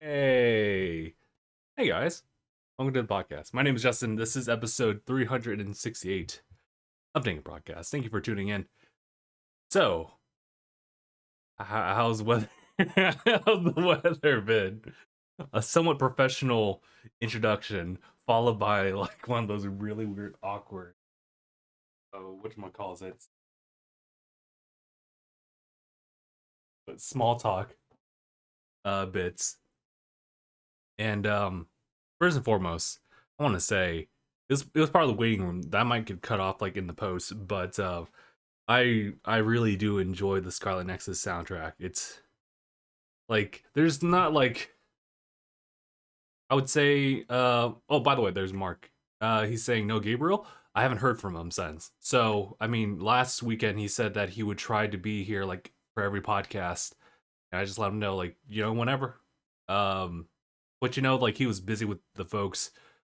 Hey, hey guys, welcome to the podcast. My name is Justin. This is episode 368 of DangIT Productions. Thank you for tuning in. So, how's weather? How's the weather been? A somewhat professional introduction, followed by like one of those really weird, awkward, whatchamacalls it, but small talk bits. And first and foremost, I want to say it was part of the waiting room that might get cut off like in the post, but I really do enjoy the Scarlet Nexus soundtrack. It's like there's not like I would say oh, by the way, there's Mark. He's saying no Gabriel. I haven't heard from him since. So, I mean, last weekend he said that he would try to be here like for every podcast. And I just let him know like, whenever. Um but like he was busy with the folks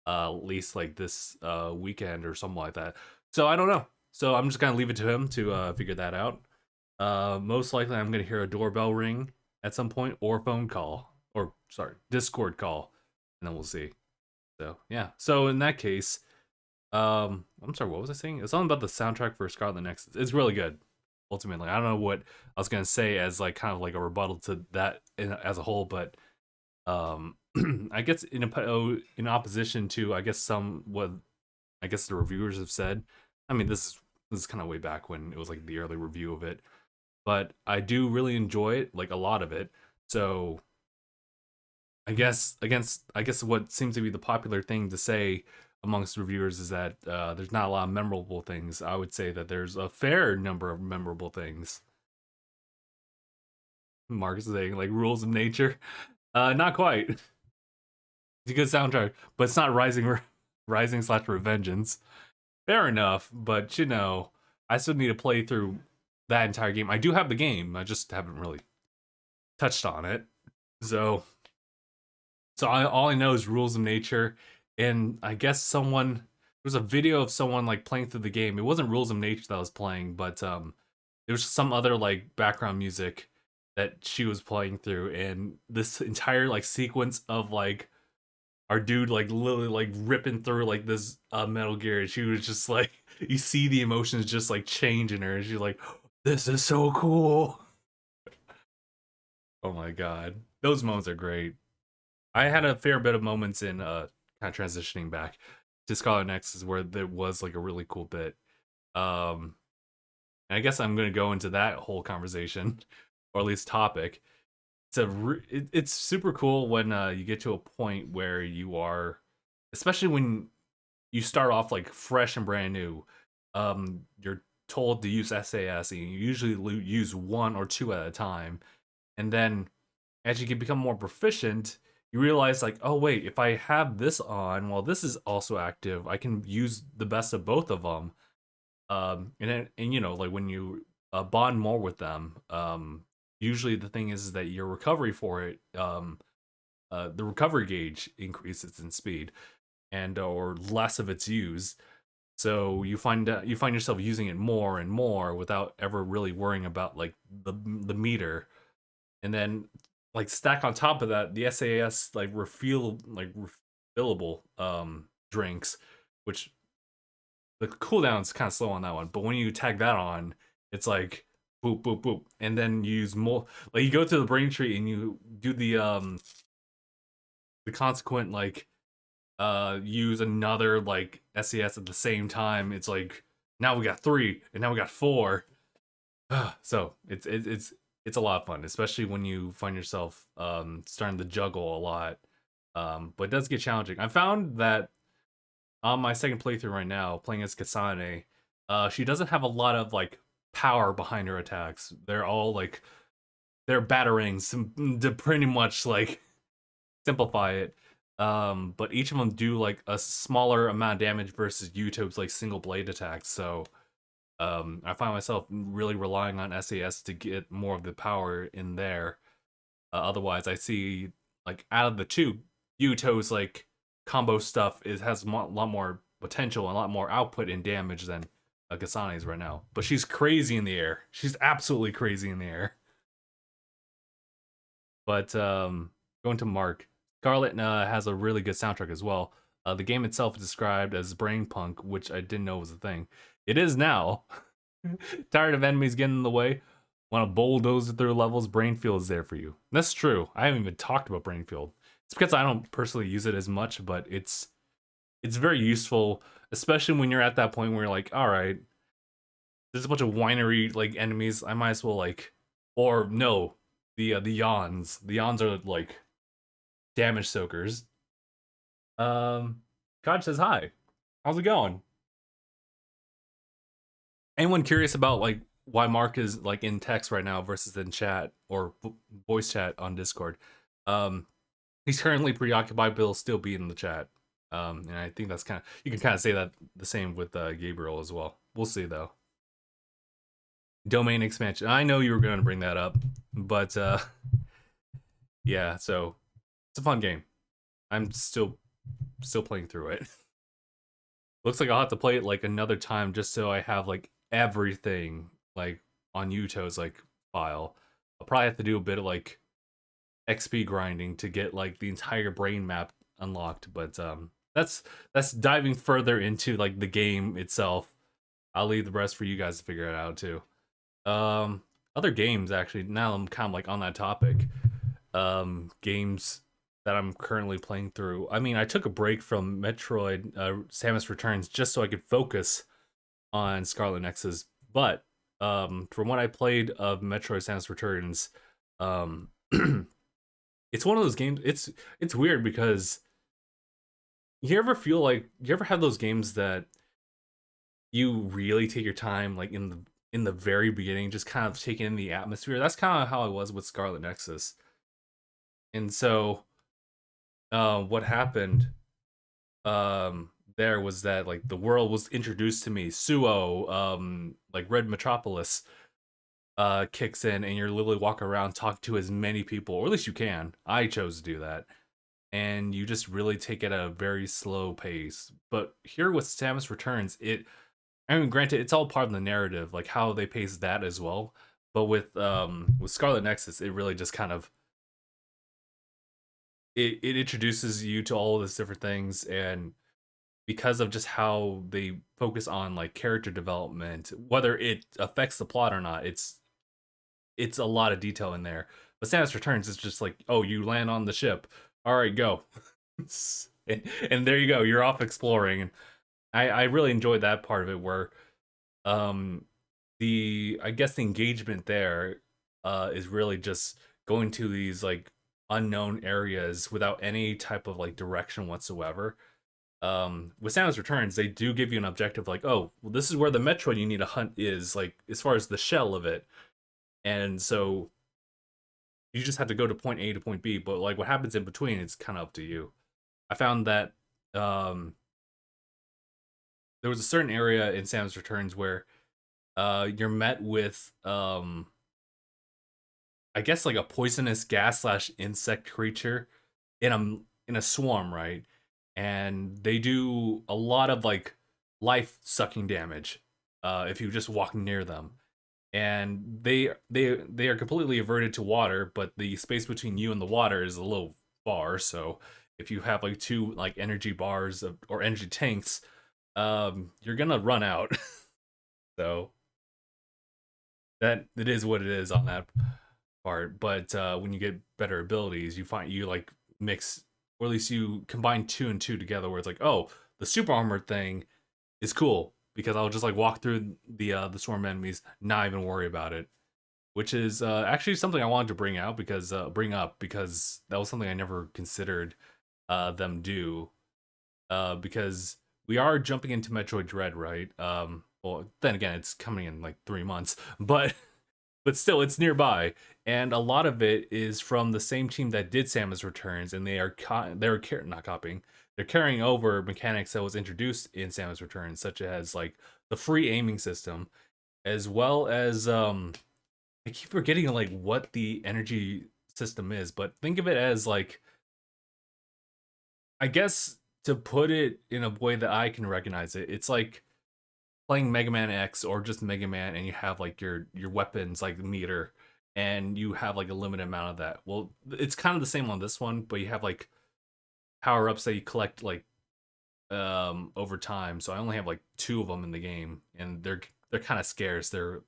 at least like this weekend or something like that. So I don't know. So I'm just gonna leave it to him to figure that out. Most likely I'm gonna hear a doorbell ring at some point or phone call or sorry Discord call, and then we'll see. So yeah. So in that case, I'm sorry, what was I saying? It's something about the soundtrack for Scarlet Nexus. It's really good. Ultimately, I don't know what I was gonna say as like kind of like a rebuttal to that as a whole, but I guess in opposition to I guess some what I guess the reviewers have said. I mean, this is kind of way back when it was like the early review of it, but I do really enjoy it, like a lot of it. So I guess what seems to be the popular thing to say amongst reviewers is that there's not a lot of memorable things. I would say that there's a fair number of memorable things. Mark is saying like rules of nature. Not quite. It's a good soundtrack, but it's not rising slash revengeance. Fair enough, but I still need to play through that entire game. I do have the game, I just haven't really touched on it. So, all I know is rules of nature, and I guess there was a video of someone like playing through the game. It wasn't rules of nature that was playing, but there was some other like background music that she was playing through, and this entire like sequence of like our dude like literally like ripping through like this Metal Gear, and she was just like you see the emotions just like change in her, and she's like, "This is so cool." Oh my god, those moments are great. I had a fair bit of moments in kind of transitioning back to Scarlet Nexus where there was like a really cool bit. Um, and I guess I'm gonna go into that whole conversation, or at least topic. It's super cool when you get to a point where you are, especially when you start off like fresh and brand new. You're told to use SAS, and you usually use one or two at a time, and then as you can become more proficient, you realize like, oh wait, if I have this on while this is also active, I can use the best of both of them. And like when you bond more with them, usually the thing is that your recovery for it, the recovery gauge increases in speed, and or less of its use. So you find yourself using it more and more without ever really worrying about like the meter. And then like stack on top of that the SAS like refillable drinks, which the cooldown's kind of slow on that one, but when you tag that on, it's like boop boop boop, and then you use more. Like you go to the brain tree and you do the consequent like use another like SAS at the same time. It's like now we got 3 and now we got 4. So it's a lot of fun, especially when you find yourself starting to juggle a lot. But it does get challenging. I found that on my second playthrough right now, playing as Kasane, she doesn't have a lot of like power behind her attacks. They're all like they're batterings to pretty much like simplify it. But each of them do like a smaller amount of damage versus Yuto's like single blade attacks. So I find myself really relying on SAS to get more of the power in there. Otherwise, I see like out of the two, Yuto's like combo stuff has a lot more potential and a lot more output in damage than Kasane's right now. But she's crazy in the air. She's absolutely crazy in the air. But going to Mark. Scarlet has a really good soundtrack as well. The game itself is described as brain punk, which I didn't know was a thing. It is now. Tired of enemies getting in the way? Want to bulldoze through levels? Brainfield is there for you. That's true. I haven't even talked about Brainfield. It's because I don't personally use it as much, but it's very useful, especially when you're at that point where you're like, all right, there's a bunch of winery like enemies. I might as well like, or no, the yawns. The yawns are like damage soakers. God says hi. How's it going? Anyone curious about like why Mark is like in text right now versus in chat or voice chat on Discord? Um, he's currently preoccupied, but he'll still be in the chat. And I think that's kind of, you can kind of say that the same with Gabriel as well. We'll see though. Domain expansion. I know you were going to bring that up, but yeah. So it's a fun game. I'm still playing through it. Looks like I'll have to play it like another time just so I have like everything like on Yuto's like file. I'll probably have to do a bit of like XP grinding to get like the entire brain map unlocked, but that's diving further into like the game itself. I'll leave the rest for you guys to figure it out too. Other games actually. Now I'm kind of like on that topic. Games that I'm currently playing through. I mean, I took a break from Metroid Samus Returns just so I could focus on Scarlet Nexus. But from what I played of Metroid Samus Returns, it's one of those games. It's weird because you ever have those games that you really take your time, like in the very beginning, just kind of taking in the atmosphere. That's kind of how I was with Scarlet Nexus. And so, what happened there was that like the world was introduced to me. Suo, like Red Metropolis, kicks in, and you're literally walking around talking to as many people, or at least you can. I chose to do that, and you just really take it at a very slow pace. But here with Samus Returns, I mean, granted, it's all part of the narrative, like how they pace that as well. But with Scarlet Nexus, it really just kind of it introduces you to all of these different things, and because of just how they focus on like character development, whether it affects the plot or not, it's a lot of detail in there. But Samus Returns is just like, oh, you land on the ship, all right, go, and there you go, you're off exploring. And I really enjoyed that part of it where I guess the engagement there is really just going to these like unknown areas without any type of like direction whatsoever. With Samus Returns, they do give you an objective like, oh, well, this is where the Metroid you need to hunt is, like as far as the shell of it. And so you just have to go to point A to point B, but like what happens in between, it's kind of up to you. I found that there was a certain area in Samus Returns where you're met with I guess like a poisonous gas slash insect creature in a swarm, right? And they do a lot of like life sucking damage if you just walk near them. And they are completely averted to water, but the space between you and the water is a little far. So if you have like two like energy bars or energy tanks, you're gonna run out. So that it is what it is on that part. But when you get better abilities, you find you like mix, or at least you combine two and two together, where it's like, oh, the super armored thing is cool because I'll just like walk through the swarm enemies, not even worry about it. Which is actually something I wanted to bring up because that was something I never considered them do. Because we are jumping into Metroid Dread, right? Well, then again, it's coming in like 3 months, but still, it's nearby, and a lot of it is from the same team that did Samus Returns, and not copying. They're carrying over mechanics that was introduced in Samus Returns, such as like the free aiming system, as well as I keep forgetting like what the energy system is, but think of it as like, I guess to put it in a way that I can recognize it, it's like playing Mega Man X or just Mega Man, and you have like your weapons like meter, and you have like a limited amount of that. Well, it's kind of the same on this one, but you have like power ups that you collect like over time. So I only have like 2 of them in the game, and they're kind of scarce. They're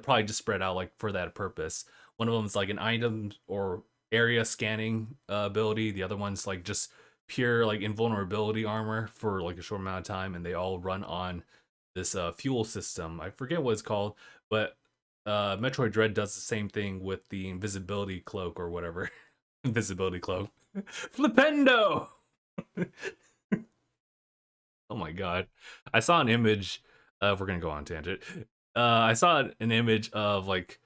probably just spread out like for that purpose. One of them is like an item or area scanning ability. The other one's like just pure like invulnerability armor for like a short amount of time, and they all run on this fuel system. I forget what it's called, but Metroid Dread does the same thing with the invisibility cloak or whatever. Invisibility cloak. Flipendo! Oh my god. I saw an image we're gonna go on tangent. I saw an image of like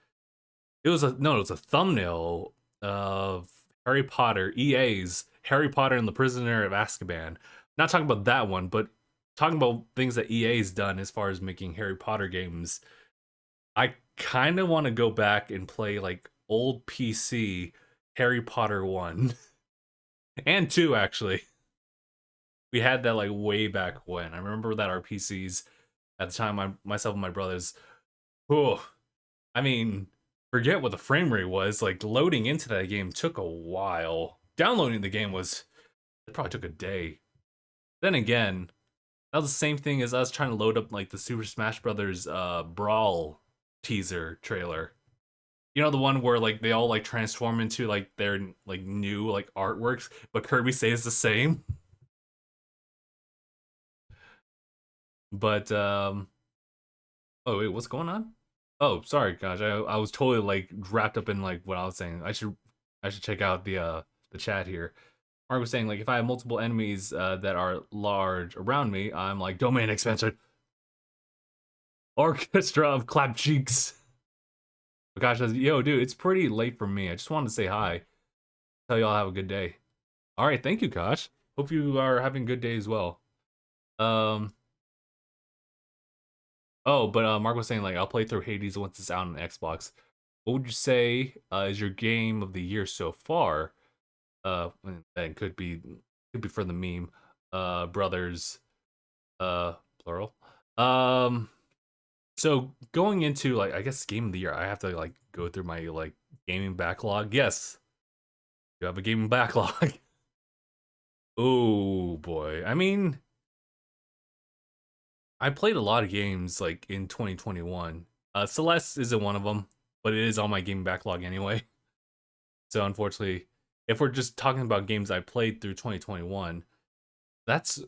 it was a thumbnail of Harry Potter, EA's Harry Potter and the Prisoner of Azkaban. Not talking about that one, but talking about things that EA's done as far as making Harry Potter games. I kind of want to go back and play like old PC Harry Potter 1 and 2 actually. We had that like way back when. I remember that our PCs at the time, myself and my brothers, oh, I mean, forget what the frame rate was. Like loading into that game took a while. Downloading the game it probably took a day. Then again, that was the same thing as us trying to load up like the Super Smash Brothers Brawl teaser trailer. You know, the one where like they all like transform into like their like new like artworks, but Kirby stays the same. But oh wait, what's going on? Oh, sorry, gosh, I was totally like wrapped up in like what I was saying. I should check out the chat here. Mark was saying like if I have multiple enemies that are large around me, I'm like domain expansion. Orchestra of clap cheeks. But gosh says, yo, dude, it's pretty late for me. I just wanted to say hi. Tell y'all have a good day. All right, thank you, Kosh. Hope you are having a good day as well. Um. Oh, but Mark was saying like I'll play through Hades once it's out on Xbox. What would you say is your game of the year so far? And could be for the meme. Brothers, plural. Um, so going into like I guess game of the year, I have to like go through my like gaming backlog. Yes, you have a gaming backlog. Oh boy, I mean, I played a lot of games like in 2021. Celeste isn't one of them, but it is on my gaming backlog anyway. So unfortunately, if we're just talking about games I played through 2021, that's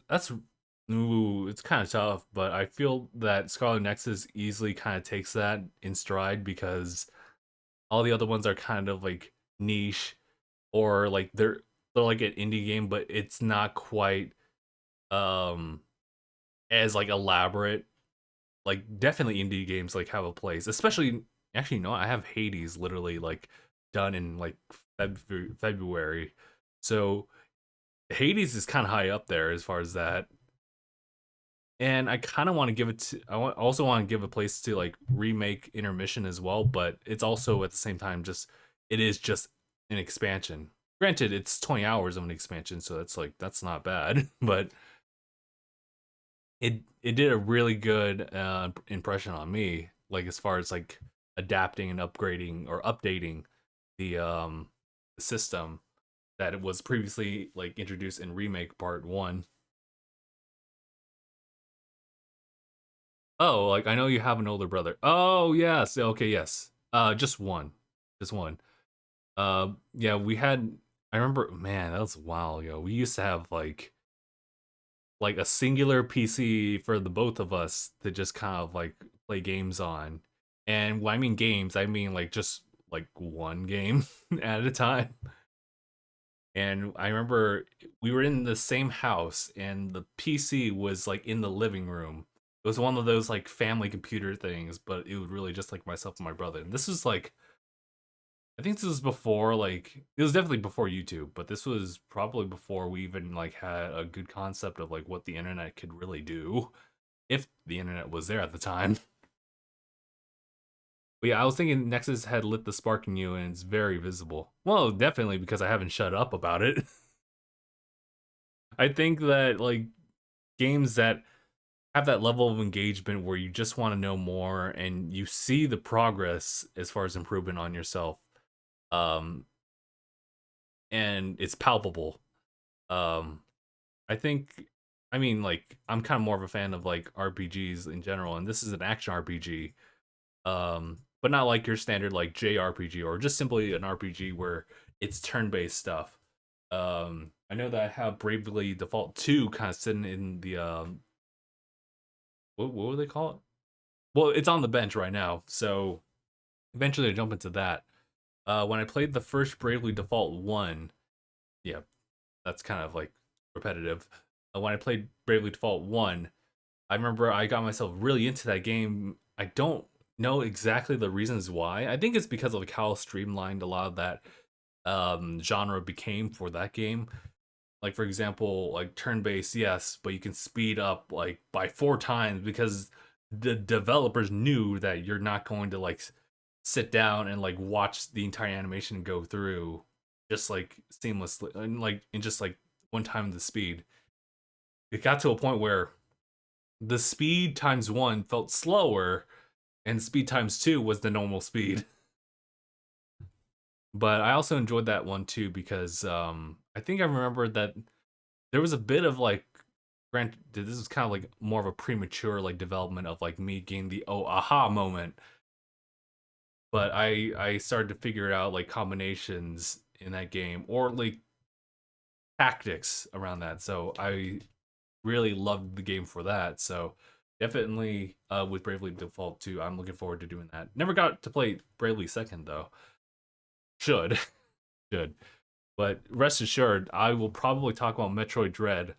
ooh, it's kind of tough. But I feel that Scarlet Nexus easily kind of takes that in stride because all the other ones are kind of like niche or like they're like an indie game, but it's not quite um as like elaborate. Like definitely indie games like have a place, especially actually no, I have Hades literally like done in like February. So Hades is kind of high up there as far as that. And I kind of want to give it to also want to give a place to like remake Intermission as well, but it's also at the same time just it is just an expansion. Granted, it's 20 hours of an expansion, so that's not bad, but it did a really good impression on me, like as far as like adapting and upgrading or updating the system that it was previously like introduced in remake part 1. Oh, like I know you have an older brother. Oh yes, okay, yes. Just one, just one. Yeah, we had. I remember, man, that was a while ago. We used to have like a singular PC for the both of us to just kind of like play games on. And when I mean games, I mean like just like one game at a time. And I remember we were in the same house and the PC was like in the living room. It was one of those like family computer things, but it was really just like myself and my brother. And this was like I think this was before like it was definitely before YouTube, but this was probably before we even like had a good concept of like what the internet could really do if the internet was there at the time. But yeah, I was thinking Nexus had lit the spark in you and it's very visible. Well, definitely because I haven't shut up about it. I think that like games that have that level of engagement where you just want to know more and you see the progress as far as improvement on yourself. Um, and it's palpable. Um, I think, I mean, like, I'm kind of more of a fan of like RPGs in general, and this is an action RPG. But not like your standard like JRPG or just simply an RPG where it's turn-based stuff. I know that I have Bravely Default 2 kind of sitting in the what would they call it? Well, it's on the bench right now, so eventually I jump into that. When I played the first Bravely Default 1, yeah, that's kind of like repetitive. When I played Bravely Default 1, I remember I got myself really into that game. I don't know exactly the reasons why. I think it's because of like how streamlined a lot of that genre became for that game. Like for example, like turn-based, yes, but you can speed up like by 4 times because the developers knew that you're not going to like sit down and like watch the entire animation go through just like seamlessly and like in just like one time the speed. It got to a point where the speed times one felt slower and speed times two was the normal speed. But I also enjoyed that one too because I think I remember that there was a bit of like granted this is kind of like more of a premature like development of like me getting the oh aha moment, but I started to figure out like combinations in that game or like tactics around that. So I really loved the game for that. So definitely with Bravely Default 2, I'm looking forward to doing that. Never got to play Bravely Second though. Should. Should. But rest assured, I will probably talk about Metroid Dread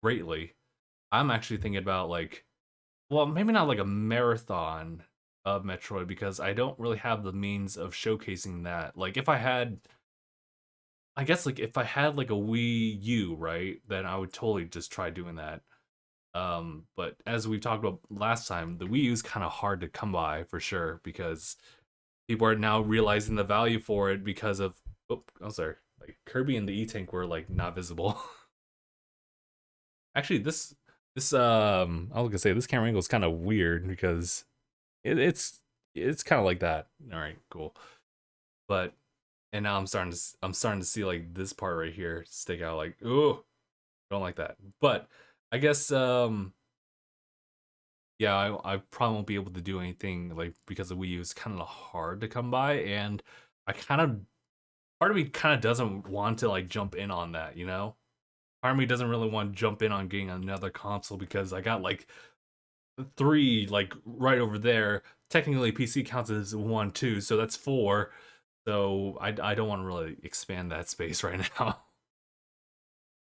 greatly. I'm actually thinking about like well, maybe not like a marathon of Metroid because I don't really have the means of showcasing that. Like if I had I guess like if I had like a Wii U, right, then I would totally just try doing that. But as we talked about last time, the Wii U is kind of hard to come by for sure because people are now realizing the value for it because of oh, I'm sorry, like Kirby and the E Tank were like not visible. Actually, this I was gonna say this camera angle is kind of weird because it's kind of like that. All right, cool. But and now I'm starting to see like this part right here stick out. Like, ooh, don't like that. But I guess yeah, I probably won't be able to do anything like because the Wii U is kind of hard to come by, and I kind of part of me kind of doesn't want to like jump in on that, you know. Part of me doesn't really want to jump in on getting another console because I got like three like right over there. Technically, PC counts as one too, so that's four. So I don't want to really expand that space right now.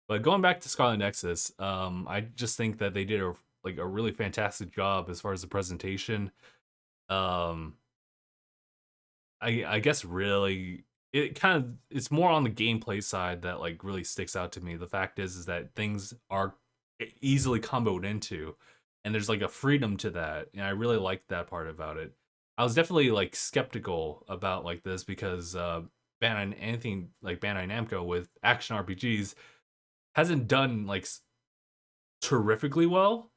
But going back to Scarlet Nexus, I just think that they did a really fantastic job as far as the presentation. Um, I guess really it kind of it's more on the gameplay side that like really sticks out to me. The fact is that things are easily comboed into, and there's like a freedom to that, and I really liked that part about it. I was definitely like skeptical about like this because Bandai anything like Bandai Namco with action RPGs hasn't done like terrifically well.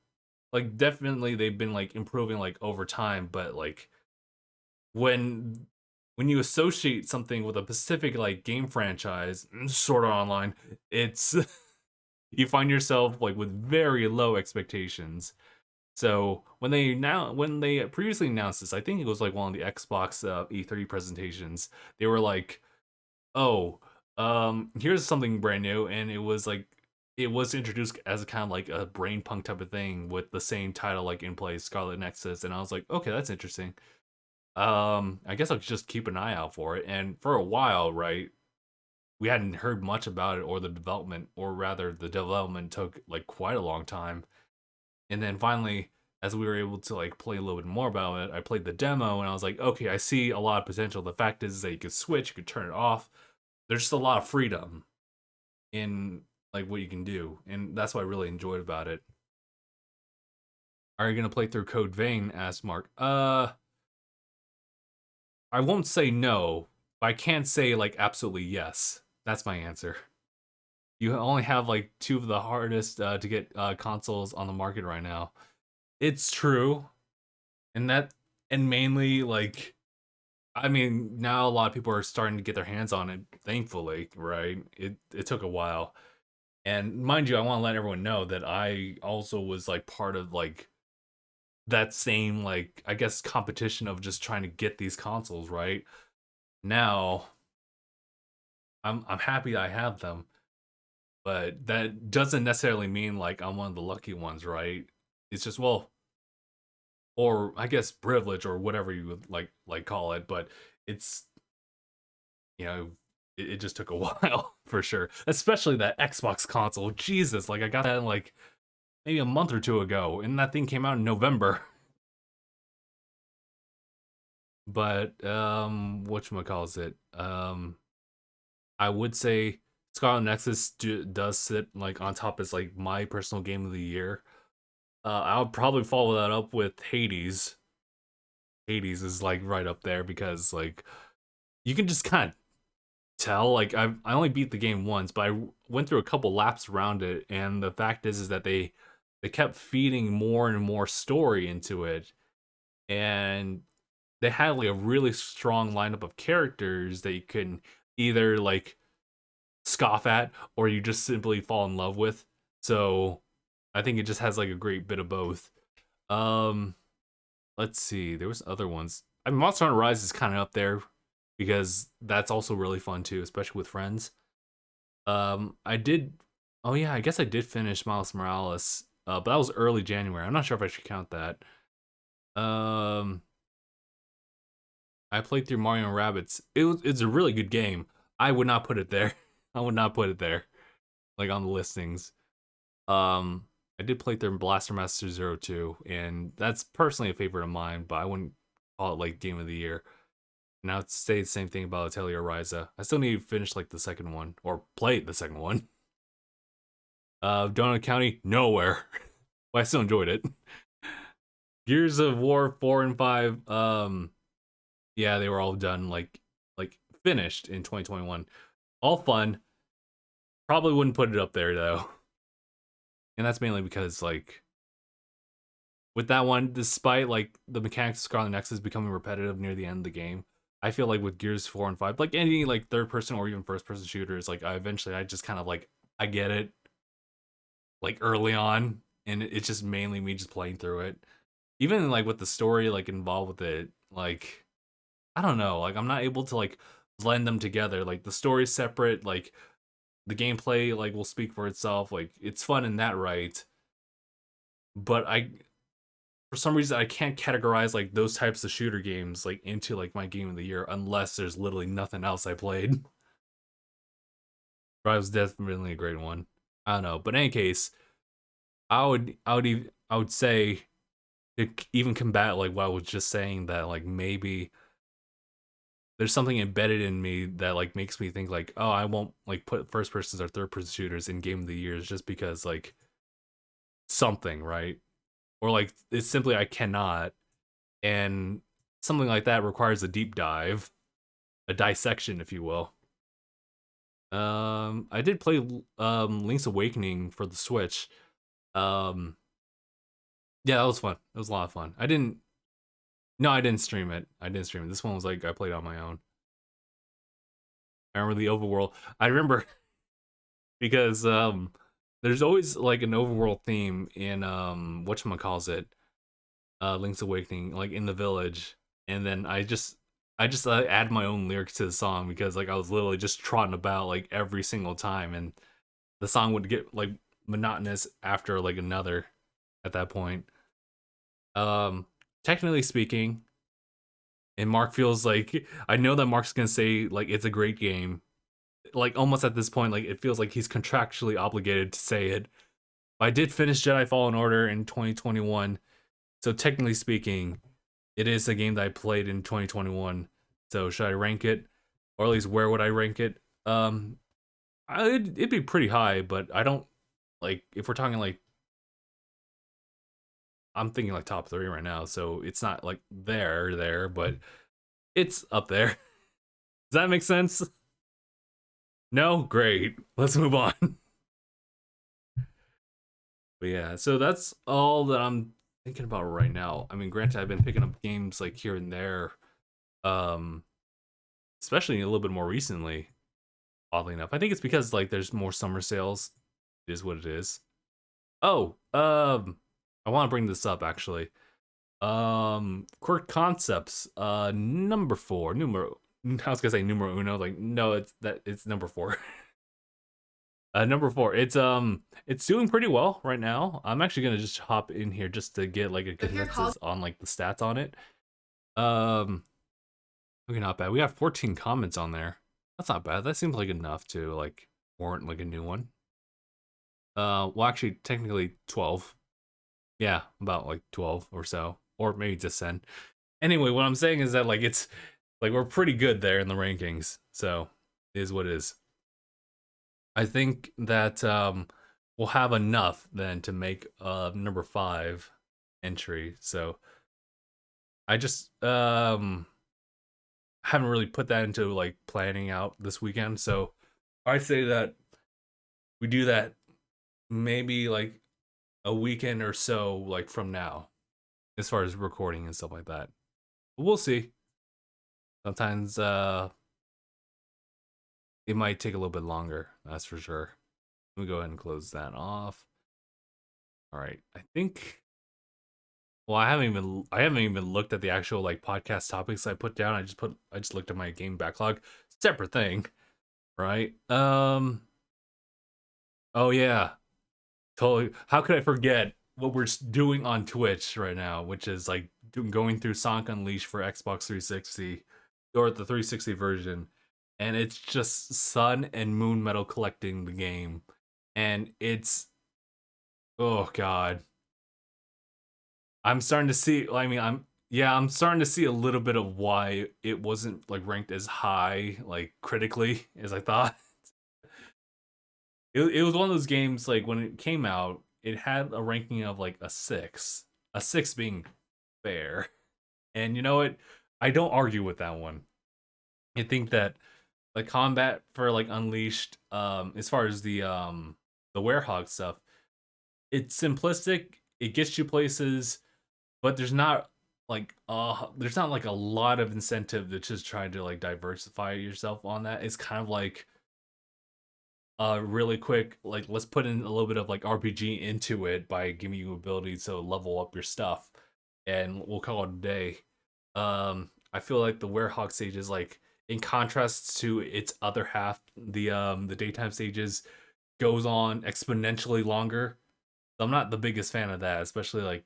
Like definitely they've been like improving like over time, but like when when you associate something with a specific like game franchise, sort of online, it's you find yourself like with very low expectations. So when they previously announced this, I think it was like one of the Xbox E3 presentations. They were like, "Oh, here's something brand new," and it was like it was introduced as a kind of like a brain punk type of thing with the same title like in place, Scarlet Nexus, and I was like, "Okay, that's interesting." I guess I'll just keep an eye out for it. And for a while, right, we hadn't heard much about it or the development, or rather, the development took like quite a long time. And then finally, as we were able to like play a little bit more about it, I played the demo and I was like, okay, I see a lot of potential. The fact is that you could switch, you could turn it off. There's just a lot of freedom in like what you can do, and that's what I really enjoyed about it. Are you gonna play through Code Vein? Asked Mark. I won't say no, but I can't say like absolutely yes. That's my answer. You only have like two of the hardest to get consoles on the market right now. It's true, and that and mainly like I mean now a lot of people are starting to get their hands on it. Thankfully, right? It took a while, and mind you, I want to let everyone know that I also was like part of like that same like I guess competition of just trying to get these consoles right now. I'm happy I have them, but that doesn't necessarily mean like I'm one of the lucky ones, right? It's just well, or I guess privilege or whatever you would like call it, but it's you know it just took a while for sure, especially that Xbox console. Jesus, like I got that like maybe a month or two ago, and that thing came out in November. But whatchamacalls it? I would say Scarlet Nexus does sit like on top as like my personal game of the year. I would probably follow that up with Hades. Hades is like right up there because like you can just kind of tell. Like I only beat the game once, but I went through a couple laps around it, and the fact is that they kept feeding more and more story into it, and they had like a really strong lineup of characters that you can either like scoff at or you just simply fall in love with. So I think it just has like a great bit of both. Um, let's see. There was other ones. I mean, Monster Hunter Rise is kind of up there because that's also really fun too, especially with friends. I did. Oh yeah, I guess I did finish Miles Morales, but that was early January. I'm not sure if I should count that. Um, I played through Mario and Rabbids. It's a really good game. I would not put it there. I would not put it there, like on the listings. Um, I did play through Blaster Master Zero 2, and that's personally a favorite of mine, but I wouldn't call it like game of the year. And I would say the same thing about Atelier Ryza. I still need to finish like the second one, or play the second one. Donut County, nowhere. But I still enjoyed it. Gears of War 4 and 5, yeah, they were all done like finished in 2021. All fun. Probably wouldn't put it up there though. And that's mainly because like with that one, despite like the mechanics of Scarlet Nexus becoming repetitive near the end of the game, I feel like with Gears 4 and 5, like any like third person or even first person shooters, like I just kind of like I get it like early on, and it's just mainly me just playing through it. Even like with the story like involved with it, like I don't know, like I'm not able to like blend them together. Like the story's separate, like the gameplay like will speak for itself. Like it's fun in that right, but I for some reason I can't categorize like those types of shooter games like into like my game of the year unless there's literally nothing else I played. But it was definitely a great one. I don't know, but in any case, I would say to even combat like what I was just saying that like maybe there's something embedded in me that like makes me think like oh I won't like put first persons or third person shooters in game of the years just because like something right or like it's simply I cannot and something like that requires a deep dive, a dissection, if you will. I did play Link's Awakening for the Switch. Um, yeah, that was fun. It was a lot of fun. I didn't. No, I didn't stream it. I didn't stream it. This one was like I played on my own. I remember the overworld. I remember because there's always like an overworld theme in whatchamacalls it Link's Awakening, like in the village, and then I just add my own lyrics to the song because like I was literally just trotting about like every single time, and the song would get like monotonous after like another at that point. Um, technically speaking, and Mark feels like I know that Mark's gonna say like it's a great game. Like almost at this point, like it feels like he's contractually obligated to say it. I did finish Jedi Fallen Order in 2021, so technically speaking, it is a game that I played in 2021. So should I rank it, or at least where would I rank it? It'd be pretty high, but I don't like if we're talking like I'm thinking like top three right now. So it's not like there, but it's up there. Does that make sense? No, great. Let's move on. But yeah, so that's all that I'm thinking about right now. I mean, granted, I've been picking up games like here and there, um, especially a little bit more recently. Oddly enough, I think it's because like there's more summer sales. It is what it is. Oh, I want to bring this up actually. Quirk Concepts, number four, numero. I was gonna say numero uno. Like, no, it's number four. Number four. It's doing pretty well right now. I'm actually gonna just hop in here just to get like a consensus on like the stats on it. Um, okay, not bad. We have 14 comments on there. That's not bad. That seems like enough to like warrant like a new one. Well, actually, technically 12. Yeah, about like 12 or so, or maybe just 10. Anyway, what I'm saying is that like it's like we're pretty good there in the rankings. So it is what it is. I think that we'll have enough then to make number 5 entry. So I just haven't really put that into like planning out this weekend. So I say that we do that maybe like a weekend or so like from now, as far as recording and stuff like that. But we'll see. Sometimes it might take a little bit longer, that's for sure. Let me go ahead and close that off. All right, I think. Well, I haven't even looked at the actual like podcast topics I put down. I just looked at my game backlog. Separate thing, right? Oh yeah, totally. How could I forget what we're doing on Twitch right now, which is like going through Sonic Unleashed for Xbox 360 or the 360 version, and it's just Sun and Moon Metal collecting the game, and it's oh god, I'm starting to see. I mean, I'm starting to see a little bit of why it wasn't like ranked as high like critically as I thought. It was one of those games like when it came out, it had a ranking of like a 6 being fair. And you know what? I don't argue with that one. I think that the combat for like Unleashed, as far as the Werehog stuff, it's simplistic. It gets you places, but there's not like a lot of incentive to just try to like diversify yourself on that. It's kind of like really quick, like let's put in a little bit of like RPG into it by giving you ability to level up your stuff, and we'll call it a day. I feel like the Werehog stage is like in contrast to its other half, the daytime stages goes on exponentially longer. So I'm not the biggest fan of that, especially like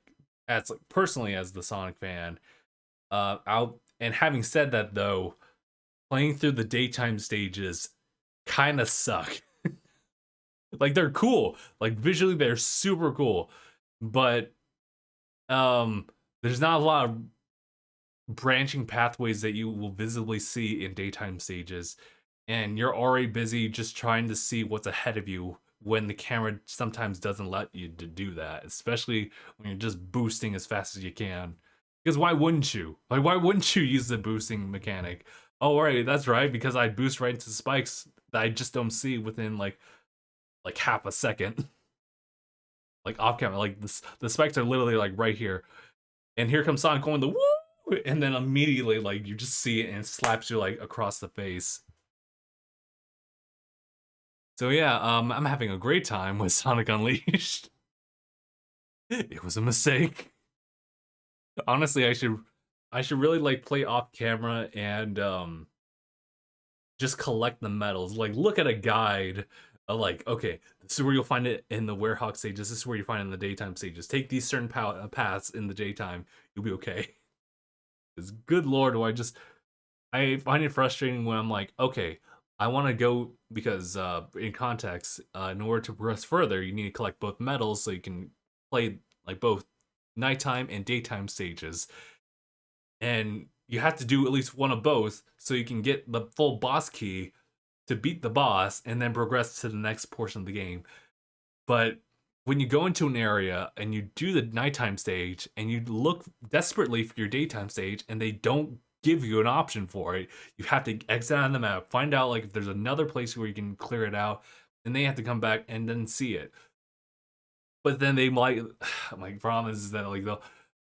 as like personally as the Sonic fan. Out and having said that though, playing through the daytime stages kind of suck. Like they're cool, like visually they're super cool, but there's not a lot of branching pathways that you will visibly see in daytime stages, and you're already busy just trying to see what's ahead of you when the camera sometimes doesn't let you to do that, especially when you're just boosting as fast as you can. Because why wouldn't you? Like, why wouldn't you use the boosting mechanic? Oh, right, that's right, because I boost right into spikes that I just don't see within like half a second. Like off camera, like the spikes are literally like right here, and here comes Sonic going the woo, and then immediately like you just see it and it slaps you like across the face. So yeah, I'm having a great time with Sonic Unleashed. It was a mistake. Honestly, I should really like play off camera and just collect the medals. Like look at a guide. Like okay, this is where you'll find it in the Werehog stages. This is where you find it in the daytime stages. Take these certain paths in the daytime. You'll be okay. Because good lord, I find it frustrating when I'm like, okay, I want to go because in context, in order to progress further, you need to collect both medals so you can play like both nighttime and daytime stages, and you have to do at least one of both so you can get the full boss key to beat the boss and then progress to the next portion of the game. But when you go into an area and you do the nighttime stage and you look desperately for your daytime stage and they don't give you an option for it, you have to exit on the map, find out like if there's another place where you can clear it out, and then you have to come back and then see it. but then they might my problem is that like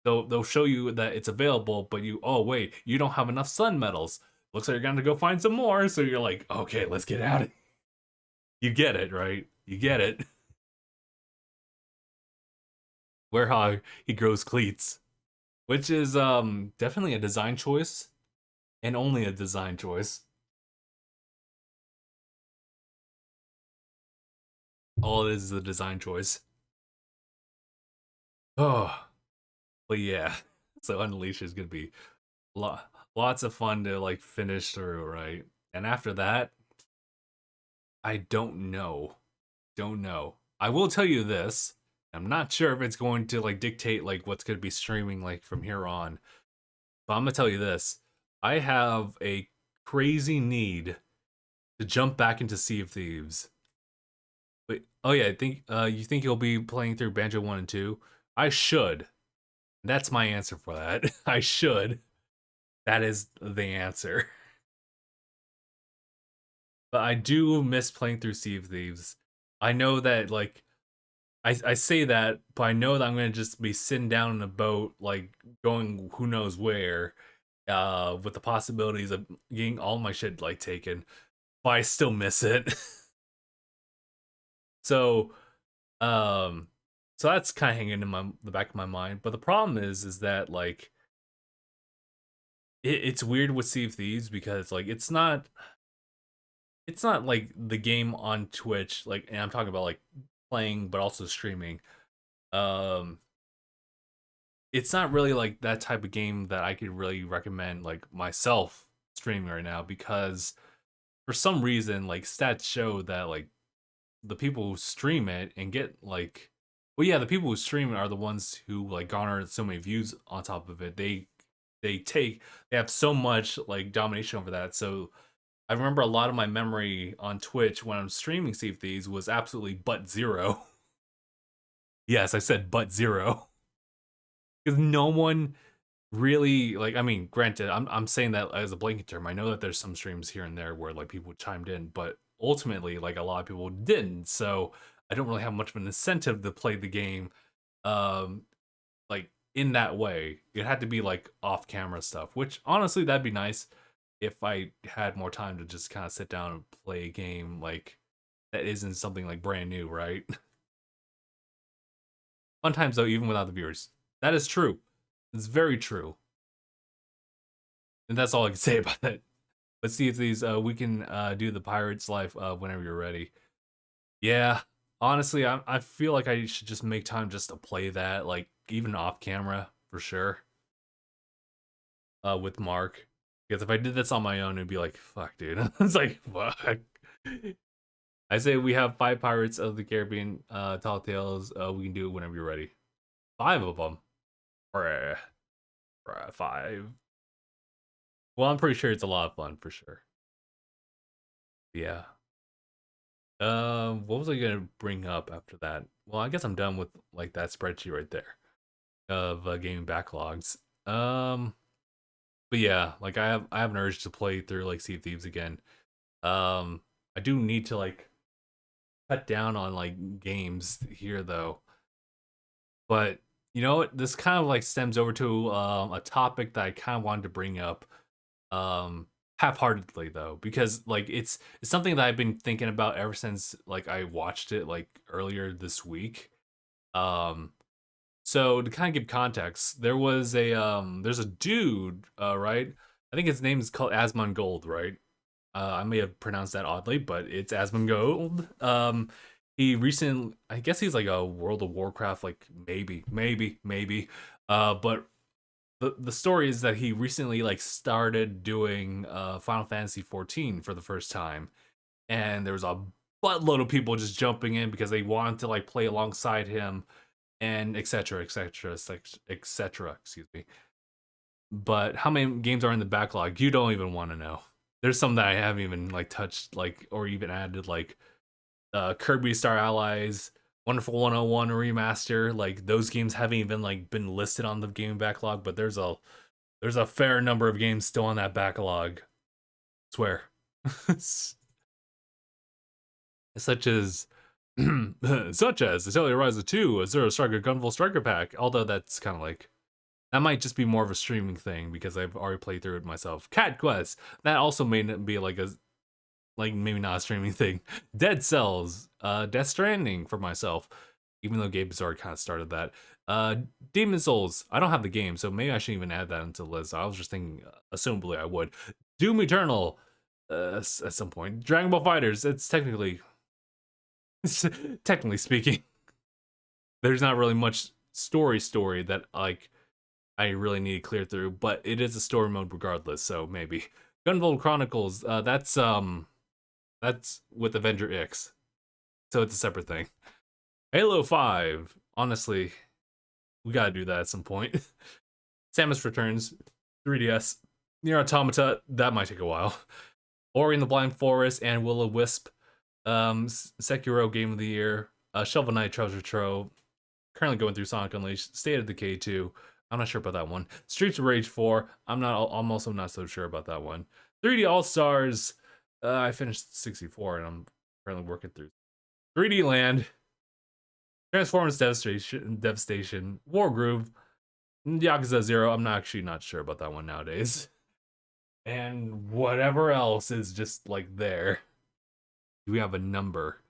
they'll show you that it's available, but oh wait, you don't have enough sun medals. Looks like you're gonna go find some more. So you're like, okay, let's get out of it. You get it, right? You get it. Where he grows cleats, which is definitely a design choice, and only a design choice. All it is a design choice. Oh, but yeah. So Unleash is gonna be lots of fun to like finish through, right? And after that, I don't know. Don't know. I will tell you this. I'm not sure if it's going to like dictate like what's going to be streaming like from here on. But I'm going to tell you this. I have a crazy need to jump back into Sea of Thieves. But oh yeah, I think you think you'll be playing through Banjo 1 and 2? I should. That's my answer for that. I should. That is the answer. But I do miss playing through Sea of Thieves. I know that like I say that, but I know that I'm gonna just be sitting down in a boat, like going who knows where, with the possibilities of getting all my shit like taken. But I still miss it. so, um, so that's kind of hanging in the back of my mind. But the problem is that like it's weird with Sea of Thieves because like it's not like the game on Twitch, like, and I'm talking about like playing but also streaming. Um, it's not really like that type of game that I could really recommend like myself streaming right now because for some reason like stats show that like the people who stream it and get like well yeah the people who stream it are the ones who like garner so many views on top of it. They have so much like domination over that. So I remember a lot of my memory on Twitch when I'm streaming Sea of Thieves was absolutely but zero. Yes, I said but zero. Because no one really like I mean, granted, I'm saying that as a blanket term. I know that there's some streams here and there where like people chimed in, but ultimately like a lot of people didn't. So I don't really have much of an incentive to play the game um like in that way. It had to be like off camera stuff, which honestly that'd be nice if I had more time to just kind of sit down and play a game like that isn't something like brand new, right? Fun times though, even without the viewers. That is true. It's very true. And that's all I can say about that. Let's see if these we can do the Pirates Life whenever you're ready. Yeah, honestly, I feel like I should just make time just to play that, like even off camera for sure. With Mark, because if I did this on my own, it'd be like fuck, dude. It's like fuck. I say we have 5 Pirates of the Caribbean tall tales. We can do it whenever you're ready. 5 of them. Bruh, bruh, 5. Well, I'm pretty sure it's a lot of fun for sure. Yeah. What was I gonna bring up after that? Well, I guess I'm done with like that spreadsheet right there of gaming backlogs. Um, but yeah, like I have an urge to play through like Sea of Thieves again. I do need to like cut down on like games here though. But you know what? This kind of like stems over to a topic that I kind of wanted to bring up half-heartedly though because like it's something that I've been thinking about ever since like I watched it like earlier this week. Um so to kind of give context, there's a dude, right? I think his name is called Asmongold, right? I may have pronounced that oddly, but it's Asmongold. He recently, I guess he's like a World of Warcraft, like maybe. But the story is that he recently like started doing Final Fantasy 14 for the first time, and there was a buttload of people just jumping in because they wanted to like play alongside him and etc. Excuse me. But how many games are in the backlog? You don't even want to know. There's some that I haven't even like touched, like or even added, like Kirby Star Allies, Wonderful 101 remaster. Like those games haven't even like been listed on the game backlog, but there's a fair number of games still on that backlog. I swear. Such as such as the Atelier Rise of 2, a Zero Striker Gunvolt Striker Pack. Although that's kind of like, that might just be more of a streaming thing because I've already played through it myself. Cat Quest, that also may be like a, like maybe not a streaming thing. Dead Cells, Death Stranding for myself, even though Gabe has already kind of started that. Demon Souls, I don't have the game, so maybe I shouldn't even add that into the list. I was just thinking, assumably I would. Doom Eternal, at some point. Dragon Ball Fighters, it's technically speaking, there's not really much story that like I really need to clear through, but it is a story mode regardless, so maybe. Gunvolt Chronicles, that's with Avenger X, so it's a separate thing. Halo 5, honestly, we gotta do that at some point. Samus Returns, 3DS, Nier Automata, that might take a while. Ori and the Blind Forest and Will-O-Wisp, Sekiro Game of the Year, Shovel Knight Treasure Trove, currently going through Sonic Unleashed, State of Decay 2, I'm not sure about that one. Streets of Rage 4, I'm also not so sure about that one. 3D All-Stars, I finished 64 and I'm currently working through 3D Land, Transformers Devastation, Wargroove, Yakuza 0, I'm actually not sure about that one nowadays. And whatever else is just like there. Do we have a number?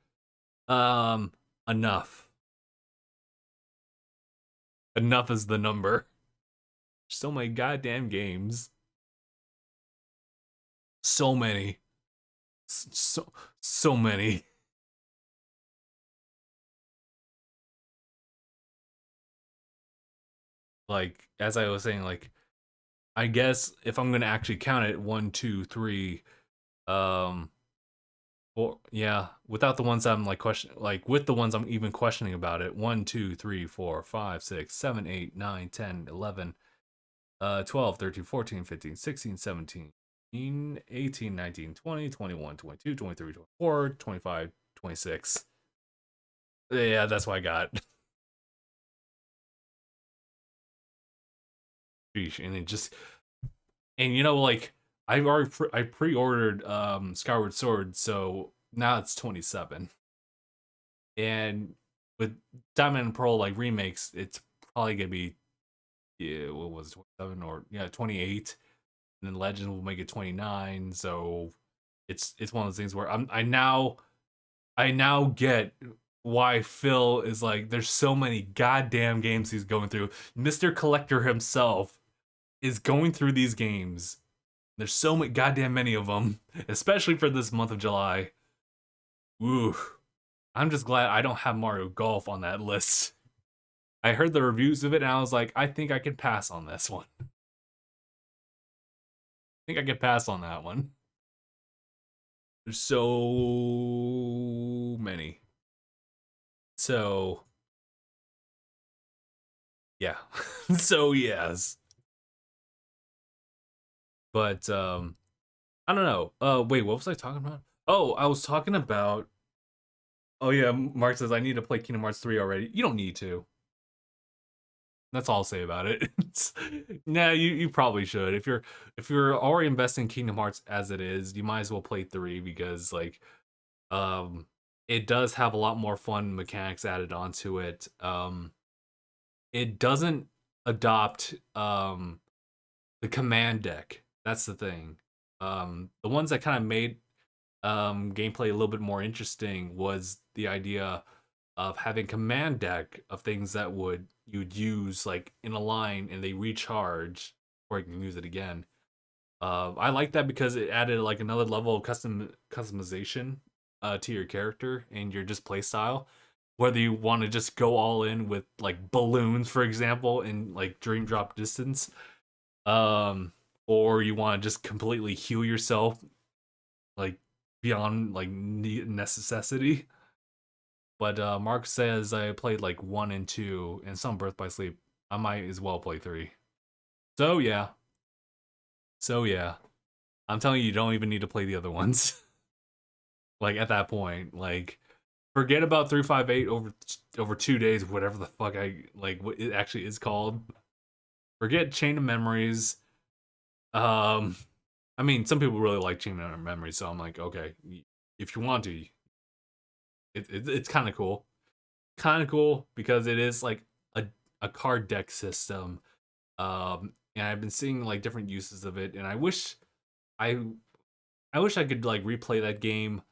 Enough. Enough is the number. So many goddamn games. So many. So many. Like, as I was saying, like, I guess if I'm gonna actually count it, 1, 2, 3, or yeah, without the ones I'm like questioning, like with the ones I'm even questioning about it, 1, 2, 3, 4, 5, 6, 7, 8, 9, 10, 11, 12, 13, 14, 15, 16, 17, 18, 19, 20, 21, 22, 23, 24, 25, 26. Yeah, that's what I got. And it just, and you know, like I've already I pre-ordered Skyward Sword, so now it's 27. And with Diamond and Pearl like remakes, it's probably gonna be, yeah, what was it, 27 or yeah, 28, and then Legend will make it 29. So it's one of those things where I now get why Phil is like, there's so many goddamn games he's going through. Mr. Collector himself is going through these games. There's so many goddamn many of them, especially for this month of July. Ooh, I'm just glad I don't have Mario Golf on that list. I heard the reviews of it and I was like, I think I can pass on this one. I think I can pass on that one. There's so many. So, yeah. So, yes. But, I don't know. Wait, what was I talking about? Oh, I was talking about. Oh yeah, Mark says I need to play Kingdom Hearts 3 already. You don't need to. That's all I'll say about it. Nah, you probably should. If you're already investing in Kingdom Hearts as it is, you might as well play 3 because like it does have a lot more fun mechanics added onto it. It doesn't adopt the command deck. That's the thing. The ones that kind of made gameplay a little bit more interesting was the idea of having command deck of things that you'd use like in a line and they recharge before you can use it again. I like that because it added like another level of customization to your character and your just play style. Whether you want to just go all in with like balloons, for example, in like dream drop distance, or you want to just completely heal yourself like beyond like necessity. But Mark says I played like 1 and 2 and some Birth by Sleep. I might as well play 3. So yeah. I'm telling you, you don't even need to play the other ones. Like at that point, like forget about 358 over 2 days, whatever the fuck what it actually is called. Forget Chain of Memories. I mean, some people really like Chain of Memories, so I'm like, okay, if you want to, It's kind of cool. Kind of cool because it is like a card deck system. And I've been seeing like different uses of it, and I I wish I could like replay that game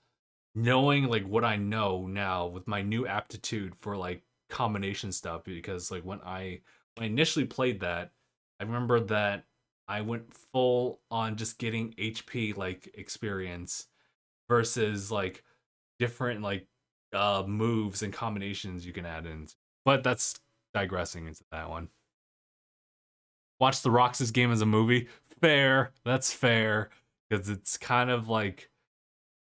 knowing like what I know now with my new aptitude for like combination stuff, because like when I initially played that, I remember that I went full on just getting HP like experience versus like different like moves and combinations you can add in. But that's digressing into that one. Watch the Roxas game as a movie. Fair. That's fair. Because it's kind of like